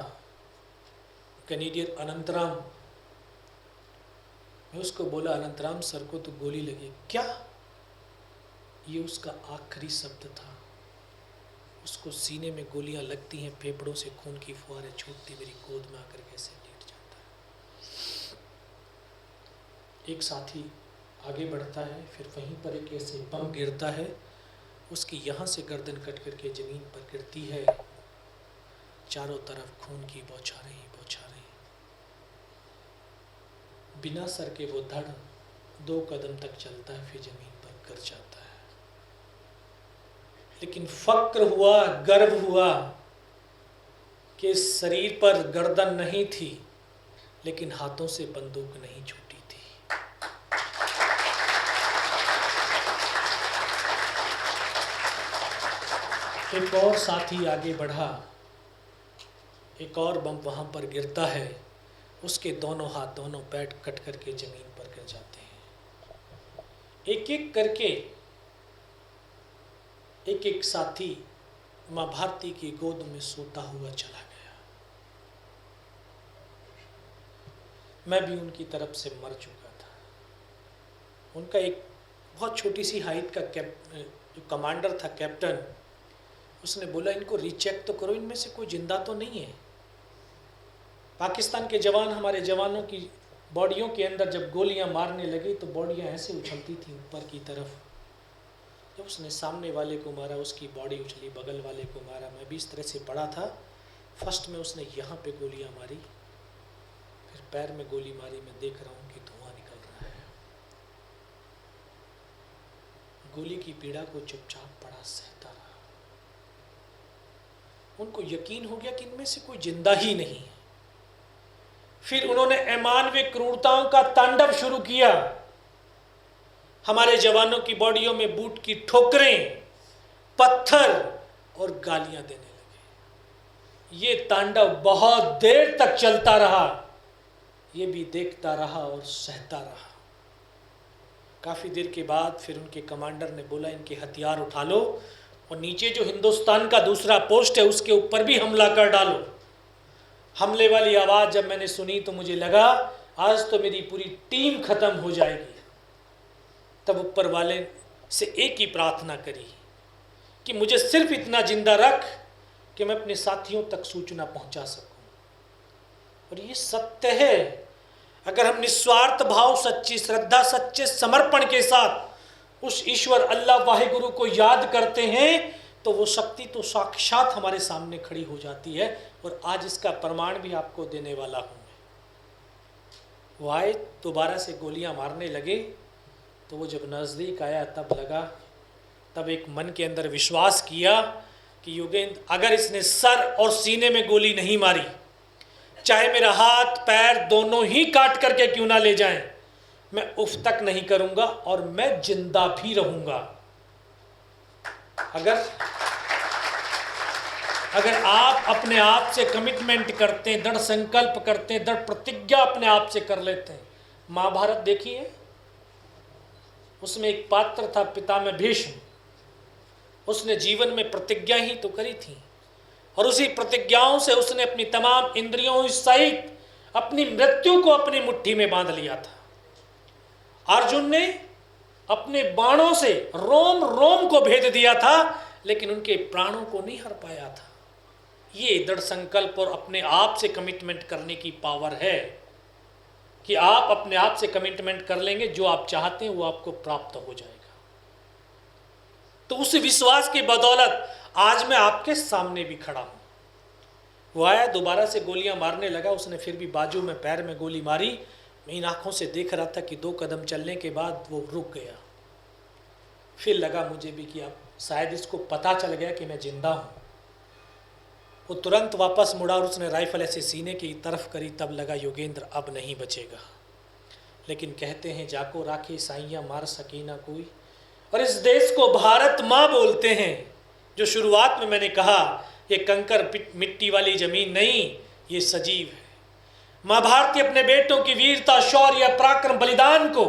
कैनेडियन अनंतराम। मैं उसको बोला, अनंतराम सर को तो गोली लगी। क्या? ये उसका आखिरी शब्द था। उसको सीने में गोलियां लगती हैं, फेफड़ों से खून की फुहारें छूटती, मेरी गोद में आकर कैसे लेट जाता है। एक साथी आगे बढ़ता है, फिर वहीं पर एक ऐसे बम गिरता है, उसकी यहाँ से गर्दन कट करके ज़मीन पर गिरती है। चारों तरफ खून की बौछारें ही बौछारें। बिना सर के वो धड़ 2 कदम तक चलता है, फिर ज़मीन पर गिर जाता है। लेकिन फक्र हुआ, गर्व हुआ कि शरीर पर गर्दन नहीं थी, लेकिन हाथों से बंदूक नहीं छूटी थी। एक और साथी आगे बढ़ा, एक और बम वहां पर गिरता है, उसके दोनों हाथ दोनों पैर कट करके जमीन पर गिर जाते हैं। एक एक करके एक एक साथी मां भारती की गोद में सोता हुआ चला गया। मैं भी उनकी तरफ से मर चुका था। उनका एक बहुत छोटी सी हाइट का जो कमांडर था, कैप्टन, उसने बोला इनको रीचेक तो करो, इनमें से कोई जिंदा तो नहीं है। पाकिस्तान के जवान हमारे जवानों की बॉडियों के अंदर जब गोलियां मारने लगी तो बॉडियां ऐसे उछलती थी ऊपर की तरफ। जब उसने सामने वाले को मारा, उसकी बॉडी उछली, बगल वाले को मारा। मैं भी इस तरह से पड़ा था। फर्स्ट में उसने यहाँ पे गोलियां मारी, फिर पैर में गोली मारी। मैं देख रहा हूँ कि धुआं निकल रहा है। गोली की पीड़ा को चुपचाप पड़ा सहता रहा। उनको यकीन हो गया कि इनमें से कोई जिंदा ही नहीं है। फिर उन्होंने अमानवीय क्रूरताओं का तांडव शुरू किया। हमारे जवानों की बॉडियों में बूट की ठोकरें, पत्थर और गालियां देने लगे। ये तांडव बहुत देर तक चलता रहा। ये भी देखता रहा और सहता रहा। काफी देर के बाद फिर उनके कमांडर ने बोला इनके हथियार उठा लो और नीचे जो हिंदुस्तान का दूसरा पोस्ट है उसके ऊपर भी हमला कर डालो। हमले वाली आवाज जब मैंने सुनी तो मुझे लगा आज तो मेरी पूरी टीम खत्म हो जाएगी। तब ऊपर वाले से एक ही प्रार्थना करी कि मुझे सिर्फ इतना जिंदा रख कि मैं अपने साथियों तक सूचना पहुंचा सकूं। और ये सत्य है, अगर हम निस्वार्थ भाव, सच्ची श्रद्धा, सच्चे समर्पण के साथ उस ईश्वर अल्लाह वाहिगुरु को याद करते हैं तो वो शक्ति तो साक्षात हमारे सामने खड़ी हो जाती है। और आज इसका प्रमाण भी आपको देने वाला हूँ। वो आए, दोबारा से गोलियां मारने लगे तो वो जब नज़दीक आया तब एक मन के अंदर विश्वास किया कि योगेंद्र अगर इसने सर और सीने में गोली नहीं मारी, चाहे मेरा हाथ पैर दोनों ही काट करके क्यों ना ले जाएं, मैं उफ तक नहीं करूंगा और मैं जिंदा भी रहूंगा। अगर आप अपने आप से कमिटमेंट करते हैं, दृढ़ संकल्प करते हैं, दृढ़ प्रतिज्ञा अपने आप से कर लेते हैं। महाभारत देखिए, उसमें एक पात्र था पितामह भीष्म। उसने जीवन में प्रतिज्ञा ही तो करी थी और उसी प्रतिज्ञाओं से उसने अपनी तमाम इंद्रियों सहित अपनी मृत्यु को अपनी मुट्ठी में बांध लिया था। अर्जुन ने अपने बाणों से रोम रोम को भेद दिया था, लेकिन उनके प्राणों को नहीं हर पाया था। ये दृढ़ संकल्प और अपने आप से कमिटमेंट करने की पावर है कि आप अपने आप से कमिटमेंट कर लेंगे, जो आप चाहते हैं वो आपको प्राप्त हो जाएगा। तो उस विश्वास की बदौलत आज मैं आपके सामने भी खड़ा हूं। वो आया, दोबारा से गोलियां मारने लगा। उसने फिर भी बाजू में पैर में गोली मारी। मैं इन आंखों से देख रहा था कि 2 कदम चलने के बाद वो रुक गया। फिर लगा मुझे भी कि अब शायद इसको पता चल गया कि मैं जिंदा हूं। वो तुरंत वापस मुड़ा और उसने राइफल ऐसे सीने की तरफ करी। तब लगा योगेंद्र अब नहीं बचेगा। लेकिन कहते हैं जाको राखे साइयां मार सकी ना कोई, और इस देश को भारत माँ बोलते हैं। जो शुरुआत में मैंने कहा, ये कंकर मिट्टी वाली जमीन नहीं, ये सजीव है। माँ भारती अपने बेटों की वीरता, शौर्य, पराक्रम, बलिदान को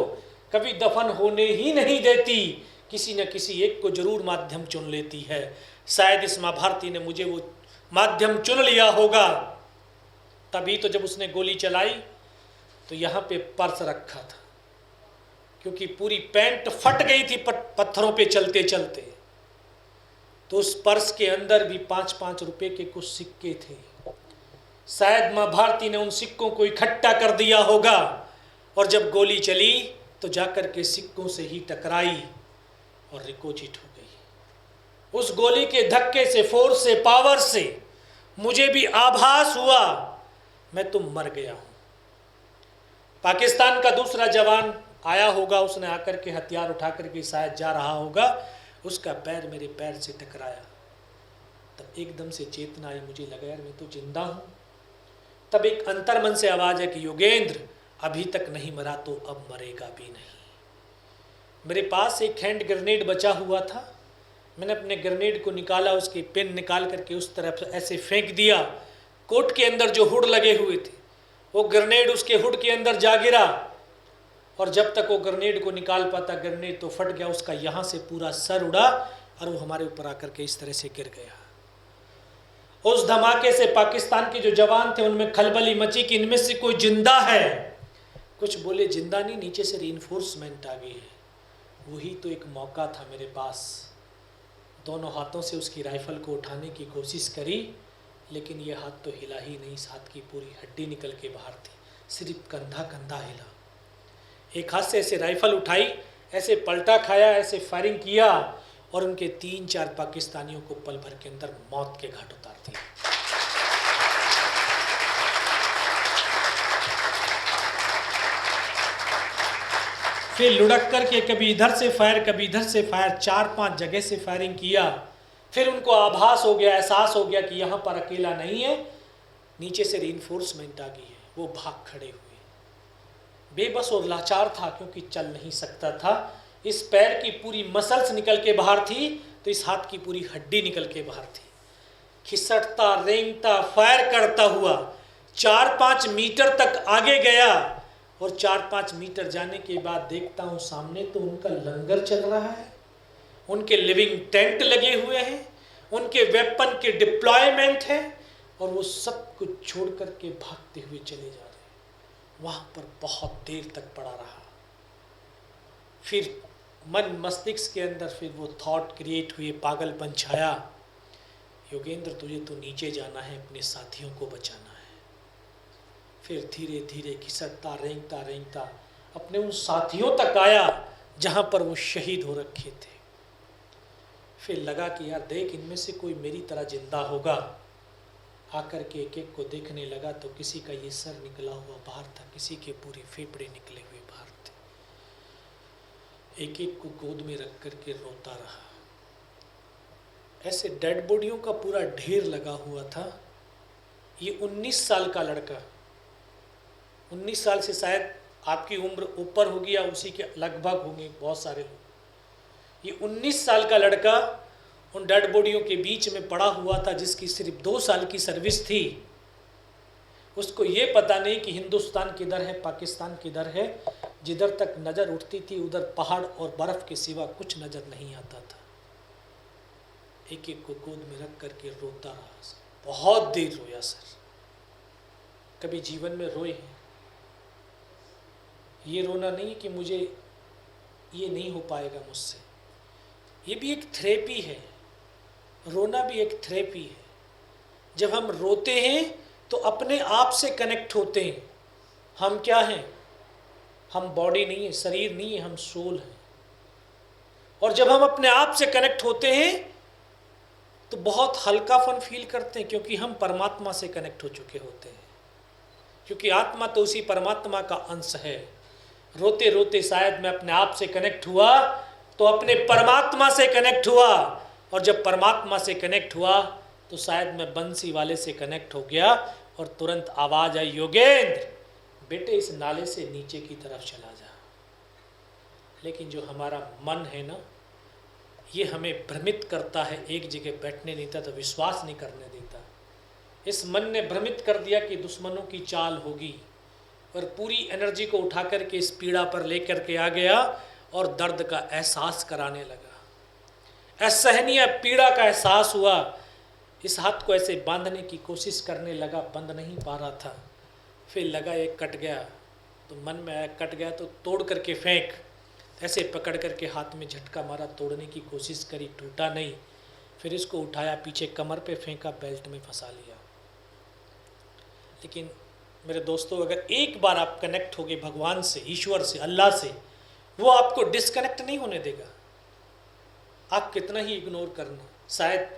कभी दफन होने ही नहीं देती, किसी न किसी एक को जरूर माध्यम चुन लेती है। शायद इस माँ भारती ने मुझे वो माध्यम चुन लिया होगा, तभी तो जब उसने गोली चलाई तो यहाँ पे पर्स रखा था, क्योंकि पूरी पैंट फट गई थी पत्थरों पे चलते चलते। तो उस पर्स के अंदर भी 5-5 रुपए के कुछ सिक्के थे। शायद माँ भारती ने उन सिक्कों को इकट्ठा कर दिया होगा, और जब गोली चली तो जाकर के सिक्कों से ही टकराई और रिकोचिट हो गई। उस गोली के धक्के से, फोर्स से, पावर से मुझे भी आभास हुआ मैं तो मर गया हूं। पाकिस्तान का दूसरा जवान आया होगा, उसने आकर के हथियार उठा करके शायद जा रहा होगा, उसका पैर मेरे पैर से टकराया। तब एकदम से चेतना आई, मुझे लगा यार मैं तो जिंदा हूं। तब एक अंतर्मन से आवाज है कि योगेंद्र अभी तक नहीं मरा तो अब मरेगा भी नहीं। मेरे पास एक हैंड ग्रेनेड बचा हुआ था, मैंने अपने ग्रेनेड को निकाला, उसके पिन निकाल करके उस तरफ ऐसे फेंक दिया। कोट के अंदर जो हुड लगे हुए थे वो ग्रेनेड उसके हुड के अंदर जा गिरा, और जब तक वो ग्रेनेड को निकाल पाता ग्रेनेड तो फट गया, उसका यहाँ से पूरा सर उड़ा और वो हमारे ऊपर आकर के इस तरह से गिर गया। उस धमाके से पाकिस्तान के जो जवान थे उनमें खलबली मची कि इनमें से कोई जिंदा है। कुछ बोले जिंदा नहीं, नीचे से रीइंफोर्समेंट आ गई है। वही तो एक मौका था मेरे पास। दोनों हाथों से उसकी राइफल को उठाने की कोशिश करी, लेकिन ये हाथ तो हिला ही नहीं, इस हाथ की पूरी हड्डी निकल के बाहर थी, सिर्फ कंधा कंधा हिला। एक हाथ से ऐसे राइफल उठाई, ऐसे पलटा खाया, ऐसे फायरिंग किया, और उनके 3-4 पाकिस्तानियों को पल भर के अंदर मौत के घाट उतार दिया। फिर लुढ़क करके कभी इधर से फायर, कभी इधर से फायर, 4-5 जगह से फायरिंग किया। फिर उनको आभास हो गया, एहसास हो गया कि यहाँ पर अकेला नहीं है, नीचे से रीइंफोर्समेंट आ गई है। वो भाग खड़े हुए, बेबस और लाचार था क्योंकि चल नहीं सकता था। इस पैर की पूरी मसल्स निकल के बाहर थी, तो इस हाथ की पूरी हड्डी निकल के बाहर थी। खिसकता, रेंगता, फायर करता हुआ 4-5 मीटर तक आगे गया, और 4-5 मीटर जाने के बाद देखता हूँ सामने तो उनका लंगर चल रहा है, उनके लिविंग टेंट लगे हुए हैं, उनके वेपन के डिप्लॉयमेंट है, और वो सब कुछ छोड़ करके भागते हुए चले जा रहे हैं। वहाँ पर बहुत देर तक पड़ा रहा। फिर मन मस्तिष्क के अंदर फिर वो थॉट क्रिएट हुए, पागलपन छाया, योगेंद्र तुझे तो नीचे जाना है, अपने साथियों को बचाना है। फिर धीरे धीरे खिसकता, रेंगता रेंगता अपने उन साथियों तक आया जहाँ पर वो शहीद हो रखे थे। फिर लगा कि यार देख, इनमें से कोई मेरी तरह जिंदा होगा। आकर के एक एक को देखने लगा तो किसी का ये सर निकला हुआ बाहर था, किसी के पूरे फेफड़े निकले हुए बाहर थे। एक एक को गोद में रख करके रोता रहा। ऐसे डेड बॉडियों का पूरा ढेर लगा हुआ था। ये 19 साल का लड़का, 19 साल से शायद आपकी उम्र ऊपर होगी या उसी के लगभग होंगे बहुत सारे लोग। ये 19 साल का लड़का उन डेड बॉडियों के बीच में पड़ा हुआ था, जिसकी सिर्फ 2 साल की सर्विस थी। उसको ये पता नहीं कि हिंदुस्तान किधर है, पाकिस्तान किधर है। जिधर तक नज़र उठती थी उधर पहाड़ और बर्फ़ के सिवा कुछ नज़र नहीं आता था। एक एक को गोद में रख करके रोता रहा। बहुत देर रोया सर। कभी जीवन में रोए हैं। ये रोना नहीं कि मुझे ये नहीं हो पाएगा मुझसे, ये भी एक थेरेपी है। रोना भी एक थेरेपी है। जब हम रोते हैं तो अपने आप से कनेक्ट होते हैं। हम क्या हैं? हम बॉडी नहीं है, शरीर नहीं है, हम सोल हैं। और जब हम अपने आप से कनेक्ट होते हैं तो बहुत हल्कापन फील करते हैं, क्योंकि हम परमात्मा से कनेक्ट हो चुके होते हैं। क्योंकि आत्मा तो उसी परमात्मा का अंश है। रोते रोते शायद मैं अपने आप से कनेक्ट हुआ तो अपने परमात्मा से कनेक्ट हुआ, और जब परमात्मा से कनेक्ट हुआ तो शायद मैं बंसी वाले से कनेक्ट हो गया, और तुरंत आवाज़ आई, योगेंद्र बेटे इस नाले से नीचे की तरफ चला जा। लेकिन जो हमारा मन है ना, ये हमें भ्रमित करता है, एक जगह बैठने नहीं देता, तो विश्वास नहीं करने देता। इस मन ने भ्रमित कर दिया कि दुश्मनों की चाल होगी, और पूरी एनर्जी को उठा करके इस पीड़ा पर लेकर के आ गया और दर्द का एहसास कराने लगा। असहनीय पीड़ा का एहसास हुआ। इस हाथ को ऐसे बांधने की कोशिश करने लगा, बंध नहीं पा रहा था। फिर लगा एक कट गया, तो मन में आया कट गया तो तोड़ करके फेंक। ऐसे पकड़ करके हाथ में झटका मारा, तोड़ने की कोशिश करी, टूटा नहीं। फिर इसको उठाया, पीछे कमर पे फेंका, बेल्ट में फंसा लिया। लेकिन मेरे दोस्तों, अगर एक बार आप कनेक्ट हो गए भगवान से, ईश्वर से, अल्लाह से, वो आपको डिस्कनेक्ट नहीं होने देगा। आप कितना ही इग्नोर करना, शायद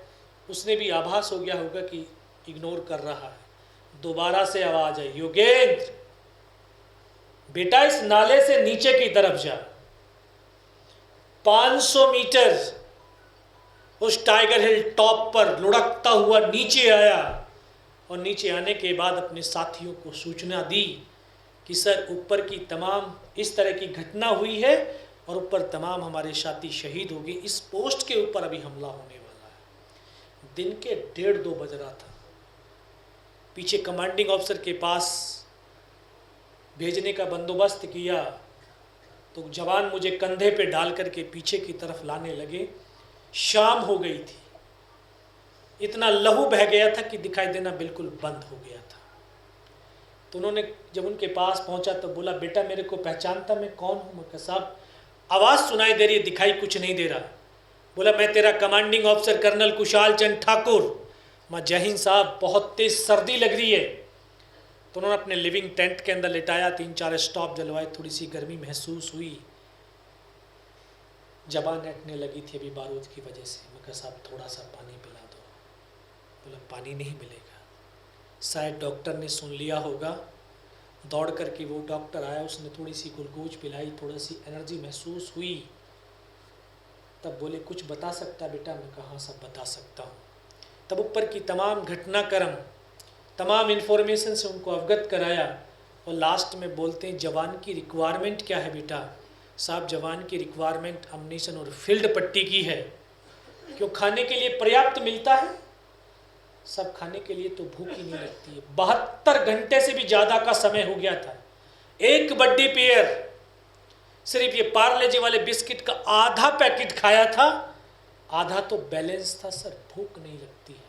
उसने भी आभास हो गया होगा कि इग्नोर कर रहा है। दोबारा से आवाज आई, योगेंद्र बेटा इस नाले से नीचे की तरफ जा। 500 मीटर उस टाइगर हिल टॉप पर लुढ़कता हुआ नीचे आया, और नीचे आने के बाद अपने साथियों को सूचना दी कि सर ऊपर की तमाम इस तरह की घटना हुई है और ऊपर तमाम हमारे साथी शहीद हो गए। इस पोस्ट के ऊपर अभी हमला होने वाला है। दिन के 1:30-2 बज रहा था। पीछे कमांडिंग ऑफिसर के पास भेजने का बंदोबस्त किया तो जवान मुझे कंधे पे डाल करके पीछे की तरफ लाने लगे। शाम हो गई थी, इतना लहू बह गया था कि दिखाई देना बिल्कुल बंद हो गया था। तो उन्होंने जब उनके पास पहुंचा तो बोला, बेटा मेरे को पहचानता मैं कौन हूँ? मैं कहा साहब आवाज़ सुनाई दे रही है, दिखाई कुछ नहीं दे रहा। बोला मैं तेरा commanding officer colonel Kushal Chand Thakur. मैं जय हिंद साहब, बहुत तेज सर्दी लग रही है। तो उन्होंने अपने लिविंग टेंट के अंदर लिटाया, 3-4 स्टॉप जलवाए, थोड़ी सी गर्मी महसूस हुई, जबान अटने लगी थी अभी बारूद की वजह से। मैं कहा साहब थोड़ा सा पानी पिला दो। बोला पानी नहीं मिलेगा। शायद डॉक्टर ने सुन लिया होगा। दौड़ करके वो डॉक्टर आया, उसने थोड़ी सी ग्लूकोज पिलाई, थोड़ी सी एनर्जी महसूस हुई। तब बोले कुछ बता सकता बेटा? मैं कहा हाँ सब बता सकता हूँ। तब ऊपर की तमाम घटनाक्रम, तमाम इन्फॉर्मेशन से उनको अवगत कराया, और लास्ट में बोलते हैं जवान की रिक्वायरमेंट क्या है बेटा? साहब जवान की रिक्वायरमेंट अम्यूनिशन और फील्ड पट्टी की है। क्यों? खाने के लिए पर्याप्त मिलता है? सब खाने के लिए तो भूख ही नहीं लगती है। 72 घंटे से भी ज़्यादा का समय हो गया था। एक बड्डी पेयर सिर्फ ये पार्ले जी वाले बिस्किट का आधा पैकेट खाया था, आधा तो बैलेंस था। सर भूख नहीं लगती है।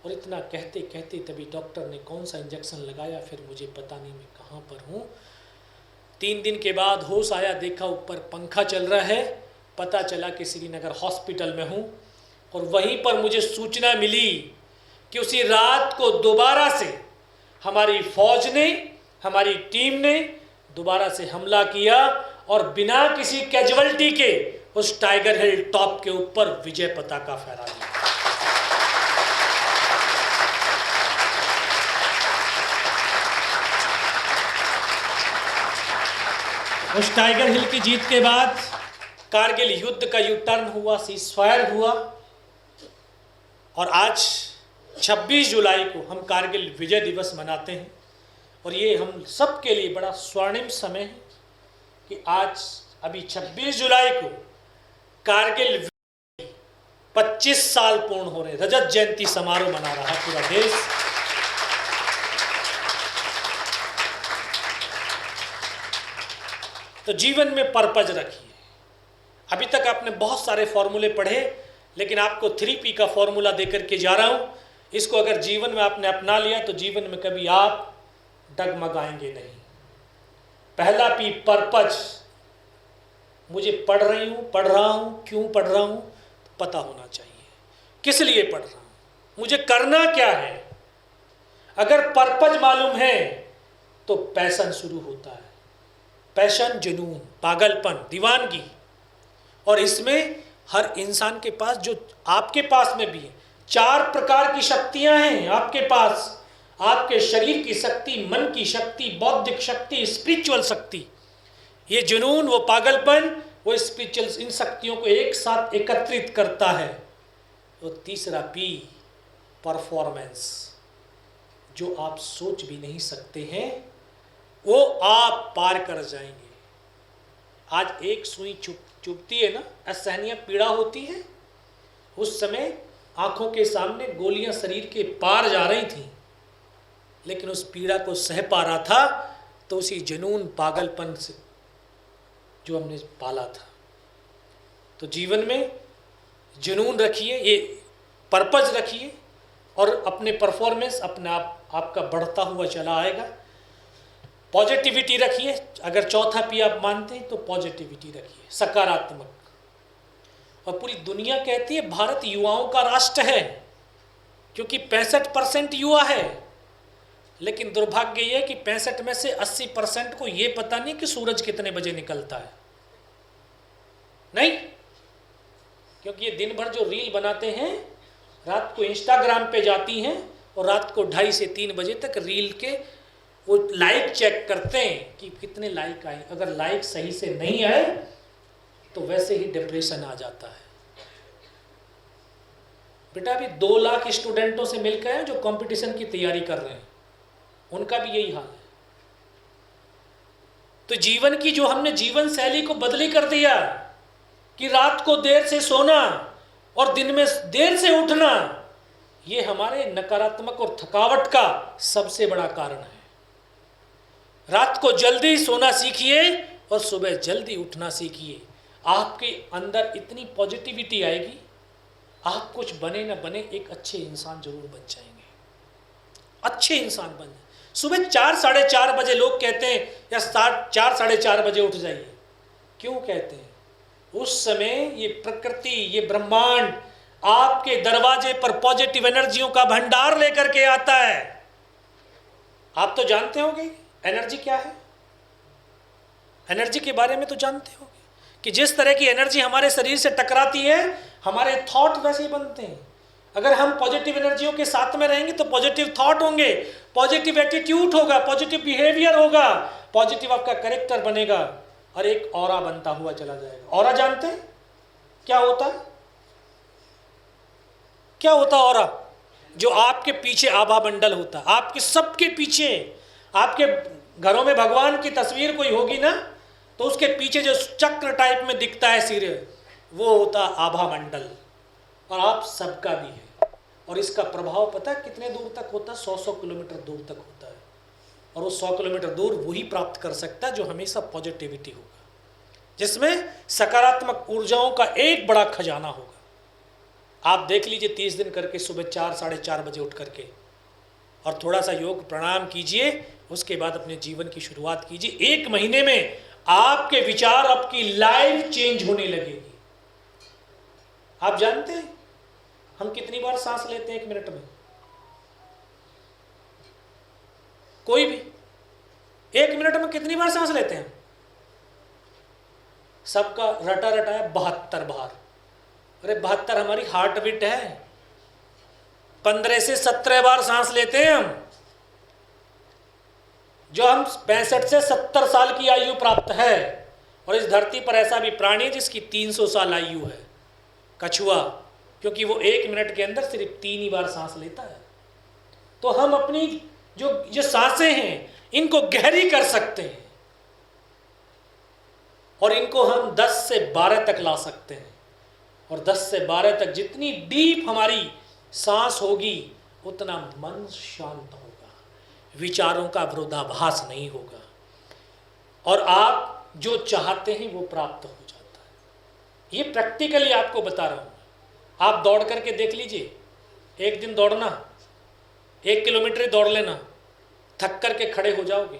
और इतना कहते कहते तभी डॉक्टर ने कौन सा इंजेक्शन लगाया, फिर मुझे पता नहीं मैं कहाँ पर हूँ। 3 दिन के बाद होश आया, देखा ऊपर पंखा चल रहा है, पता चला कि श्रीनगर हॉस्पिटल में हूँ। और वहीं पर मुझे सूचना मिली कि उसी रात को दोबारा से हमारी फौज ने, हमारी टीम ने दोबारा से हमला किया और बिना किसी कैजुअल्टी के उस टाइगर हिल टॉप के ऊपर विजय पताका फहरा दिया। उस टाइगर हिल की जीत के बाद कारगिल युद्ध का यू टर्न हुआ, सीजफायर हुआ, और आज 26 जुलाई को हम कारगिल विजय दिवस मनाते हैं। और ये हम सब के लिए बड़ा स्वर्णिम समय है कि आज अभी 26 जुलाई को कारगिल 25 साल पूर्ण हो रहे, रजत जयंती समारोह मना रहा है पूरा देश। तो जीवन में पर्पज रखिए। अभी तक आपने बहुत सारे फॉर्मूले पढ़े, लेकिन आपको 3P का फॉर्मूला देकर के जा रहा हूं। इसको अगर जीवन में आपने अपना लिया तो जीवन में कभी आप डगमगाएंगे नहीं। पहला P पर्पज। मुझे पढ़ रहा हूं, क्यों पढ़ रहा हूं, पता होना चाहिए। किस लिए पढ़ रहा हूं, मुझे करना क्या है। अगर पर्पज मालूम है तो पैशन शुरू होता है। पैशन, जुनून, पागलपन, दीवानगी। और इसमें हर इंसान के पास, जो आपके पास में भी है, 4 प्रकार की शक्तियां हैं आपके पास। आपके शरीर की शक्ति, मन की शक्ति, बौद्धिक शक्ति, स्पिरिचुअल शक्ति। ये जुनून, वो पागलपन, वो स्पिरिचुअल, इन शक्तियों को एक साथ एकत्रित करता है। तो तीसरा P परफॉर्मेंस। जो आप सोच भी नहीं सकते हैं वो आप पार कर जाएंगे। आज एक सुई चुभती है ना, असहनीय पीड़ा होती है, उस समय आंखों के सामने गोलियां शरीर के पार जा रही थी, लेकिन उस पीड़ा को सह पा रहा था। तो उसी जुनून पागलपन से जो हमने पाला था। तो जीवन में जुनून रखिए, ये पर्पज रखिए, और अपने परफॉर्मेंस अपने आपका बढ़ता हुआ चला आएगा। पॉजिटिविटी रखिए, अगर चौथा पी आप मानते हैं तो पॉजिटिविटी रखिए, सकारात्मक। और पूरी दुनिया कहती है भारत युवाओं का राष्ट्र है, क्योंकि 65% युवा है। लेकिन दुर्भाग्य ये है कि 65 में से 80% को ये पता नहीं कि सूरज कितने बजे निकलता है। नहीं, क्योंकि ये दिन भर जो रील बनाते हैं, रात को इंस्टाग्राम पे जाती हैं और रात को 2:30 से 3 बजे तक रील के वो लाइक चेक करते हैं कि कितने लाइक आए। अगर लाइक सही से नहीं आए तो वैसे ही डिप्रेशन आ जाता है। बेटा अभी 2 लाख स्टूडेंटों से मिलकर हैं जो कंपटीशन की तैयारी कर रहे हैं, उनका भी यही हाल है। तो जीवन की जो हमने जीवन शैली को बदली कर दिया कि रात को देर से सोना और दिन में देर से उठना, ये हमारे नकारात्मक और थकावट का सबसे बड़ा कारण है। रात को जल्दी सोना सीखिए और सुबह जल्दी उठना सीखिए। आपके अंदर इतनी पॉजिटिविटी आएगी, आप कुछ बने न बने एक अच्छे इंसान जरूर बन जाएंगे, अच्छे इंसान बन जाए। सुबह 4 साढ़े 4 बजे लोग कहते हैं या 4 साढ़े 4 बजे उठ जाइए। क्यों कहते हैं? उस समय ये प्रकृति, ये ब्रह्मांड आपके दरवाजे पर पॉजिटिव एनर्जियों का भंडार लेकर के आता है। आप तो जानते होंगे एनर्जी क्या है, एनर्जी के बारे में तो जानते होंगे कि जिस तरह की एनर्जी हमारे शरीर से टकराती है, हमारे थॉट वैसे ही बनते हैं। अगर हम पॉजिटिव एनर्जियों के साथ में रहेंगे तो पॉजिटिव थॉट होंगे, पॉजिटिव एटीट्यूड होगा, पॉजिटिव बिहेवियर होगा, पॉजिटिव आपका कैरेक्टर बनेगा और एक ऑरा बनता हुआ चला जाएगा। ऑरा जानते हैं क्या होता है? क्या होता है ऑरा? जो आपके पीछे आभा मंडल होता है, आपके सबके पीछे। आपके घरों में भगवान की तस्वीर कोई होगी ना, तो उसके पीछे जो चक्र टाइप में दिखता है सिर, वो होता आभा मंडल, और आप सबका भी है। और इसका प्रभाव पता है कितने दूर तक होता है? 100-100 किलोमीटर दूर तक होता है। और वो 100 किलोमीटर दूर वही प्राप्त कर सकता है जो हमेशा पॉजिटिविटी होगा, जिसमें सकारात्मक ऊर्जाओं का एक बड़ा खजाना होगा। आप देख लीजिए 30 दिन करके सुबह 4 साढ़े 4 बजे उठ करके और थोड़ा सा योग प्राणायाम कीजिए, उसके बाद अपने जीवन की शुरुआत कीजिए। 1 महीने में आपके विचार, आपकी लाइफ चेंज होने लगेगी। आप जानते हैं हम कितनी बार सांस लेते हैं 1 मिनट में? कोई भी 1 मिनट में कितनी बार सांस लेते हैं? सबका रटा रटा है 72 बार। अरे 72 हमारी हार्ट बीट है। 15 से 17 बार सांस लेते हैं हम। जो हम 65 से 70 साल की आयु प्राप्त है, और इस धरती पर ऐसा भी प्राणी है जिसकी 300 साल आयु है, कछुआ, क्योंकि वो 1 मिनट के अंदर सिर्फ 3 ही बार सांस लेता है। तो हम अपनी जो सांसें हैं इनको गहरी कर सकते हैं और इनको हम 10 से 12 तक ला सकते हैं। और 10 से 12 तक जितनी डीप हमारी सांस होगी उतना मन शांत होगा, विचारों का विरोधाभास नहीं होगा, और आप जो चाहते हैं वो प्राप्त हो जाता है। ये प्रैक्टिकली आपको बता रहा हूँ। आप दौड़ करके देख लीजिए, एक दिन दौड़ना, 1 किलोमीटर ही दौड़ लेना, थक करके खड़े हो जाओगे,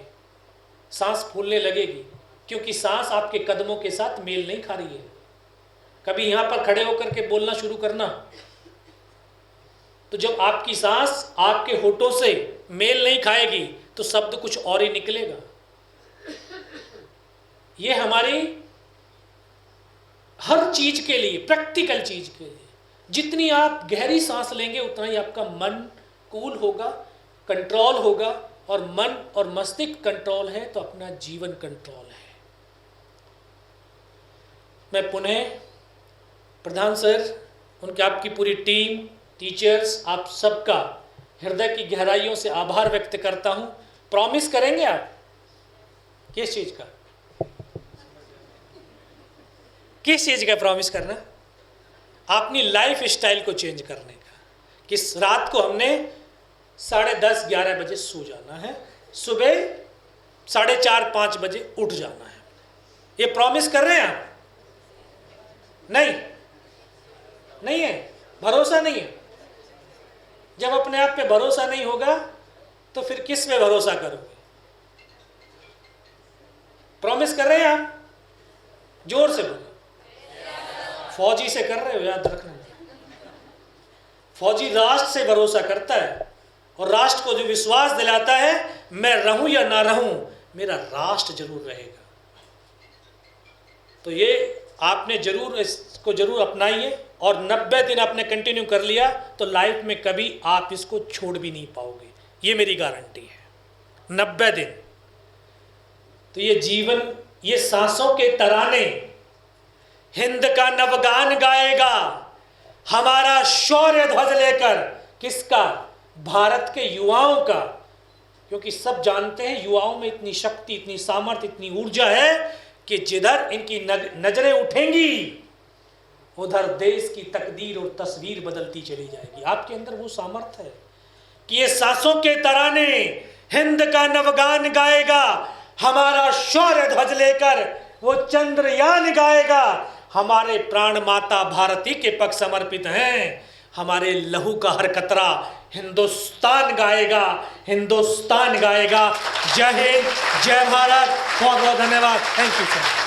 सांस फूलने लगेगी, क्योंकि सांस आपके कदमों के साथ मेल नहीं खा रही है। कभी यहाँ पर खड़े होकर के बोलना शुरू करना, तो जब आपकी सांस आपके होठों से मेल नहीं खाएगी तो शब्द कुछ और ही निकलेगा। ये हमारी हर चीज के लिए, प्रैक्टिकल चीज के लिए, जितनी आप गहरी सांस लेंगे उतना ही आपका मन कूल होगा, कंट्रोल होगा, और मन और मस्तिष्क कंट्रोल है तो अपना जीवन कंट्रोल है। मैं पुनः प्रधान सर, उनके आपकी पूरी टीम, टीचर्स, आप सबका हृदय की गहराइयों से आभार व्यक्त करता हूं। प्रॉमिस करेंगे आप किस चीज का? किस चीज़ का प्रॉमिस करना? अपनी लाइफ स्टाइल को चेंज करने का, कि रात को हमने 10:30-11 बजे सो जाना है, सुबह 4:30-5 बजे उठ जाना है। ये प्रॉमिस कर रहे हैं आप? नहीं, नहीं है, भरोसा नहीं है। जब अपने आप पे भरोसा नहीं होगा तो फिर किस पे भरोसा करोगे? प्रॉमिस कर रहे हैं आप? जोर से बोलो। फौजी से कर रहे हो, याद रखना। फौजी राष्ट्र से भरोसा करता है और राष्ट्र को जो विश्वास दिलाता है, मैं रहूं या ना रहूं, मेरा राष्ट्र जरूर रहेगा। तो ये आपने जरूर इसको जरूर अपनाइए, और 90 दिन आपने कंटिन्यू कर लिया तो लाइफ में कभी आप इसको छोड़ भी नहीं पाओगे, ये मेरी गारंटी है। 90 दिन तो ये जीवन, ये सांसों के तराने, हिंद का नवगान गाएगा हमारा शौर्य ध्वज लेकर। किसका? भारत के युवाओं का। क्योंकि सब जानते हैं युवाओं में इतनी शक्ति, इतनी सामर्थ्य, इतनी ऊर्जा है कि जिधर इनकी नजरें उठेंगी उधर देश की तकदीर और तस्वीर बदलती चली जाएगी। आपके अंदर वो सामर्थ्य है कि ये सांसों के तराने हिंद का नवगान गाएगा हमारा शौर्य ध्वज लेकर, वो चंद्रयान गाएगा। हमारे प्राण माता भारती के पक्ष समर्पित हैं, हमारे लहू का हर कतरा हिंदुस्तान गाएगा, हिंदुस्तान गाएगा। जय हिंद, जय भारत। बहुत बहुत धन्यवाद। Thank you sir.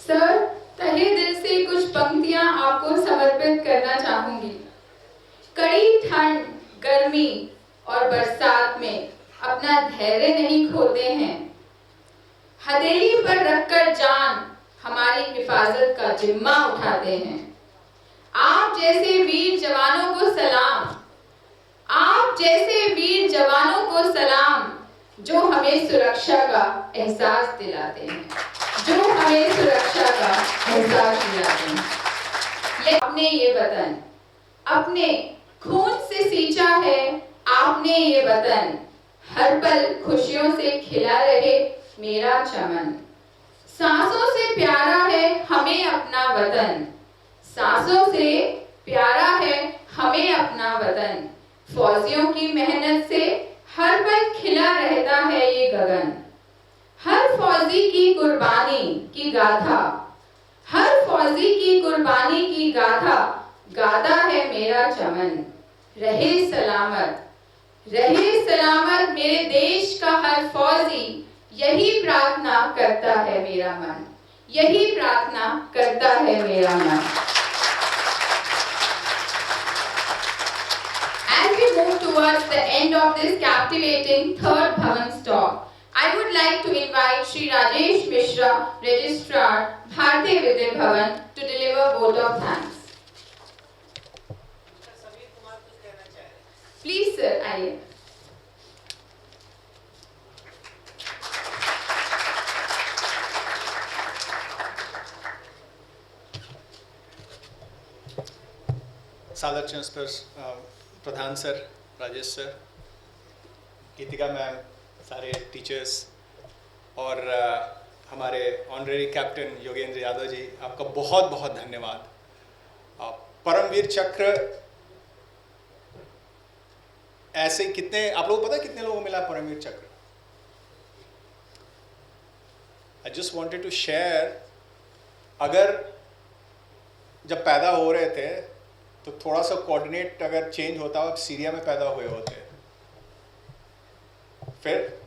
सर, तहे दिल से कुछ पंक्तियां आपको समर्पित करना चाहूंगी। कड़ी ठंड, गर्मी और बरसात में अपना धैर्य नहीं खोते हैं। हथेली पर रखकर जान हमारी हिफाजत का जिम्मा उठाते हैं। आप जैसे वीर जवानों को सलाम, आप जैसे वीर जवानों को सलाम, जो हमें सुरक्षा का एहसास दिलाते हैं, जो हमें सुरक्षा का एहसास दिलाते हैं। आपने ये वतन अपने खून से सींचा है, आपने ये वतन हर पल खुशियों से खिला रहे मेरा चमन। सांसों से प्यारा है हमें अपना वतन, सांसों से प्यारा है हमें अपना वतन। फौजियों की मेहनत से हर पल खिला रहता है ये गगन। हर फौजी की कुर्बानी की गाथा, हर फौजी की कुर्बानी की गाथा गाता है मेरा चमन। रहे सलामत, रहे सलामत मेरे देश का हर फौजी, यही प्रार्थना करता है मेरा मन, यही प्रार्थना करता है मेरा मन। As we move towards the end of this captivating third Bhavan's talk, I would like to invite Shri Rajesh Mishra, Registrar, Bharatiya Vidya Bhavan, to deliver vote of thanks. Please, sir, आइए। सादर chancellor प्रधान sir, Rajesh sir, गीतिका ma'am, सारे teachers और हमारे honorary captain Yogendra Yadav ji, आपका बहुत बहुत धन्यवाद। परमवीर चक्र ऐसे कितने, आप लोगों को पता है कितने लोगों को मिला Param Vir Chakra? I just wanted to share, अगर जब पैदा हो रहे थे तो थोड़ा सा कोऑर्डिनेट अगर चेंज होता हो, सीरिया में पैदा हुए होते, फिर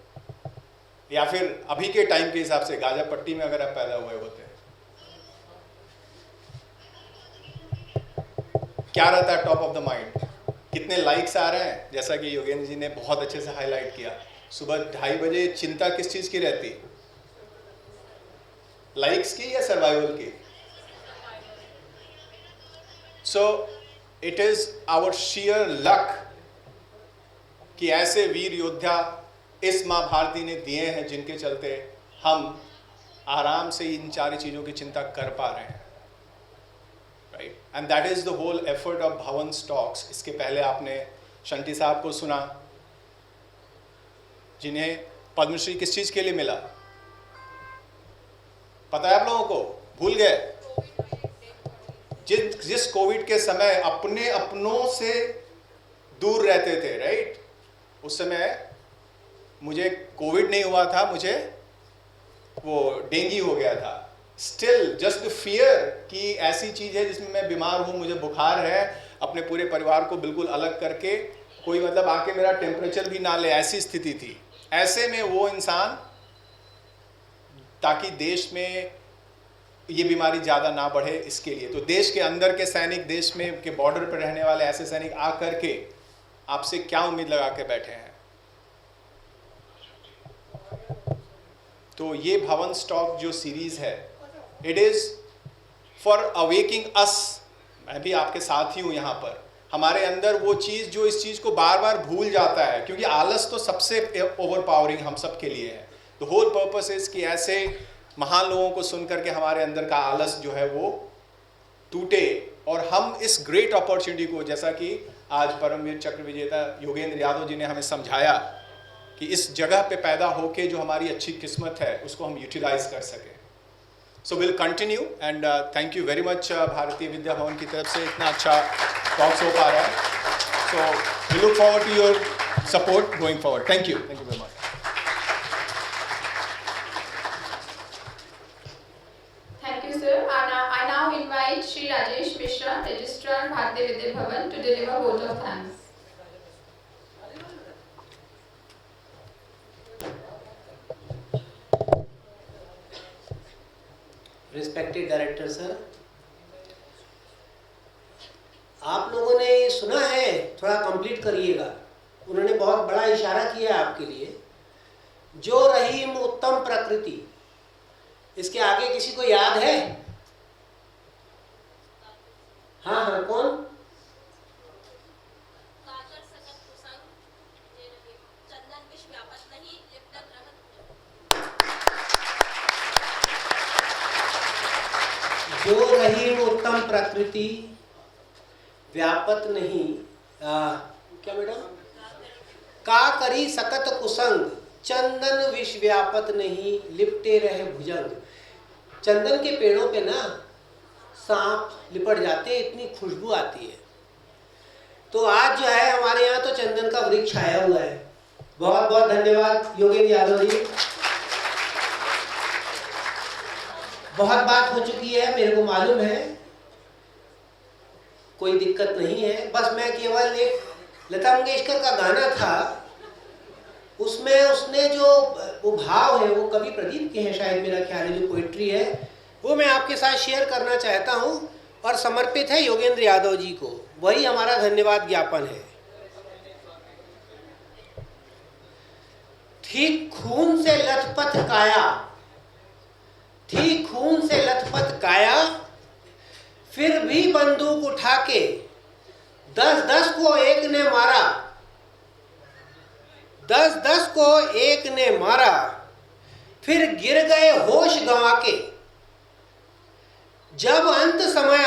या फिर अभी के टाइम के हिसाब से गाजा पट्टी में अगर आप पैदा हुए होते, क्या रहता है टॉप ऑफ द माइंड? कितने लाइक्स आ रहे हैं? जैसा कि योगेंद्र जी ने बहुत अच्छे से हाईलाइट किया, सुबह 2:30 बजे चिंता किस चीज की रहती? लाइक्स की या सर्वाइवल की? So it is our sheer luck कि ऐसे वीर योद्धा इस माँ भारती ने दिए हैं, जिनके चलते हम आराम से इन सारी चीज़ों की चिंता कर पा रहे हैं, right. And that is the whole effort of Bhavan stocks. इसके पहले आपने शंटी साहब को सुना, जिन्हें पद्मश्री किस चीज़ के लिए मिला, पता है आप लोगों को? भूल गए? जिस कोविड के समय अपने अपनों से दूर रहते थे, राइट। उस समय मुझे कोविड नहीं हुआ था, मुझे वो डेंगू हो गया था। स्टिल जस्ट द फियर कि ऐसी चीज़ है जिसमें मैं बीमार हूँ, मुझे बुखार है, अपने पूरे परिवार को बिल्कुल अलग करके कोई मतलब आके मेरा टेम्परेचर भी ना ले, ऐसी स्थिति थी। ऐसे में वो इंसान, ताकि देश में ये बीमारी ज़्यादा ना बढ़े इसके लिए, तो देश के अंदर के सैनिक, देश में के बॉर्डर पर रहने वाले ऐसे सैनिक आ करके आपसे क्या उम्मीद लगा के बैठे हैं। तो ये भवन स्टॉक जो सीरीज है, इट इज़ फॉर अवेकिंग अस। मैं भी आपके साथ ही हूँ यहाँ पर। हमारे अंदर वो चीज़ जो इस चीज़ को बार बार भूल जाता है, क्योंकि आलस तो सबसे ओवर पावरिंग हम सब के लिए है। द होल पर्पस इज़ कि ऐसे महान लोगों को सुन करके हमारे अंदर का आलस जो है वो टूटे, और हम इस ग्रेट अपॉर्चुनिटी को, जैसा कि आज परमवीर चक्र विजेता योगेंद्र यादव जी ने हमें समझाया, कि इस जगह पे पैदा होके जो हमारी अच्छी किस्मत है उसको हम यूटिलाइज कर सकें। So will continue and thank you very much Bharatiya Vidya Bhavan की तरफ से इतना अच्छा टॉक्स हो पा रहा है। So we look forward to your support going forward. Thank you very much. Thank you, sir. And I now invite Shri Rajesh Mishra, Registrar, Bharatiya Vidya Bhavan, to deliver vote of thanks. Respected director sir, आप लोगों ने सुना है, थोड़ा complete करिएगा। उन्होंने बहुत बड़ा इशारा किया आपके लिए। जो रहीम उत्तम प्रकृति, इसके आगे किसी को याद है? हाँ हाँ, कौन? जो रहीम उत्तम प्रकृति व्यापत नहीं, क्या मैडम? का करी सकत कुसंग, चंदन विष व्यापत नहीं, लिपटे रहे भुजंग। चंदन के पेड़ों पे ना सांप लिपट जाते हैं, इतनी खुशबू आती है। तो आज जो है हमारे यहाँ तो चंदन का वृक्ष आया हुआ है। बहुत बहुत धन्यवाद योगेंद्र यादव जी। बहुत बात हो चुकी है, मेरे को मालूम है, कोई दिक्कत नहीं है। बस मैं केवल एक लता मंगेशकर का गाना था, उसमें उसने जो वो भाव है, वो कवि प्रदीप के हैं शायद, मेरा ख्याल है, जो पोइट्री है, वो मैं आपके साथ शेयर करना चाहता हूँ और समर्पित है योगेंद्र यादव जी को। वही हमारा धन्यवाद ज्ञापन है। ठीक खून से लथपथ काया, थी खून से लथपथ काया, फिर भी बंदूक उठा के 10-10 को एक ने मारा, 10-10 को एक ने मारा, फिर गिर गए होश गंवा के। जब अंत समय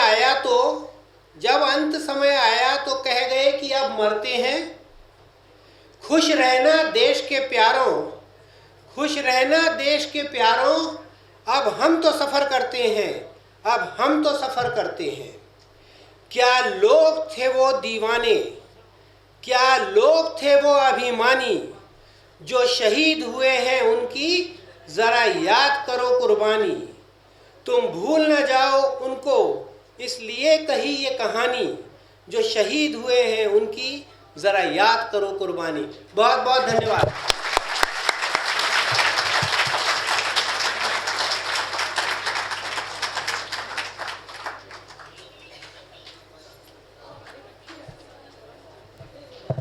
आया तो कह गए कि अब मरते हैं। खुश रहना देश के प्यारों, खुश रहना देश के प्यारों, अब हम तो सफ़र करते हैं। क्या लोग थे वो दीवाने, क्या लोग थे वो अभिमानी, जो शहीद हुए हैं उनकी ज़रा याद करो कुर्बानी। तुम भूल न जाओ उनको, इसलिए कही ये कहानी, जो शहीद हुए हैं उनकी ज़रा याद करो कुर्बानी। बहुत बहुत धन्यवाद।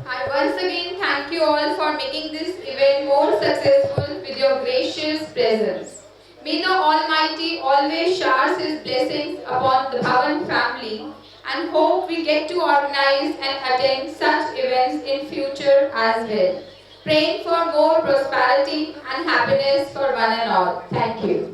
I once again thank you all for making this event more successful with your gracious presence. May the Almighty always showers His blessings upon the Bhavan family, and hope we get to organize and attend such events in future as well. praying for more prosperity and happiness for one and all. Thank you.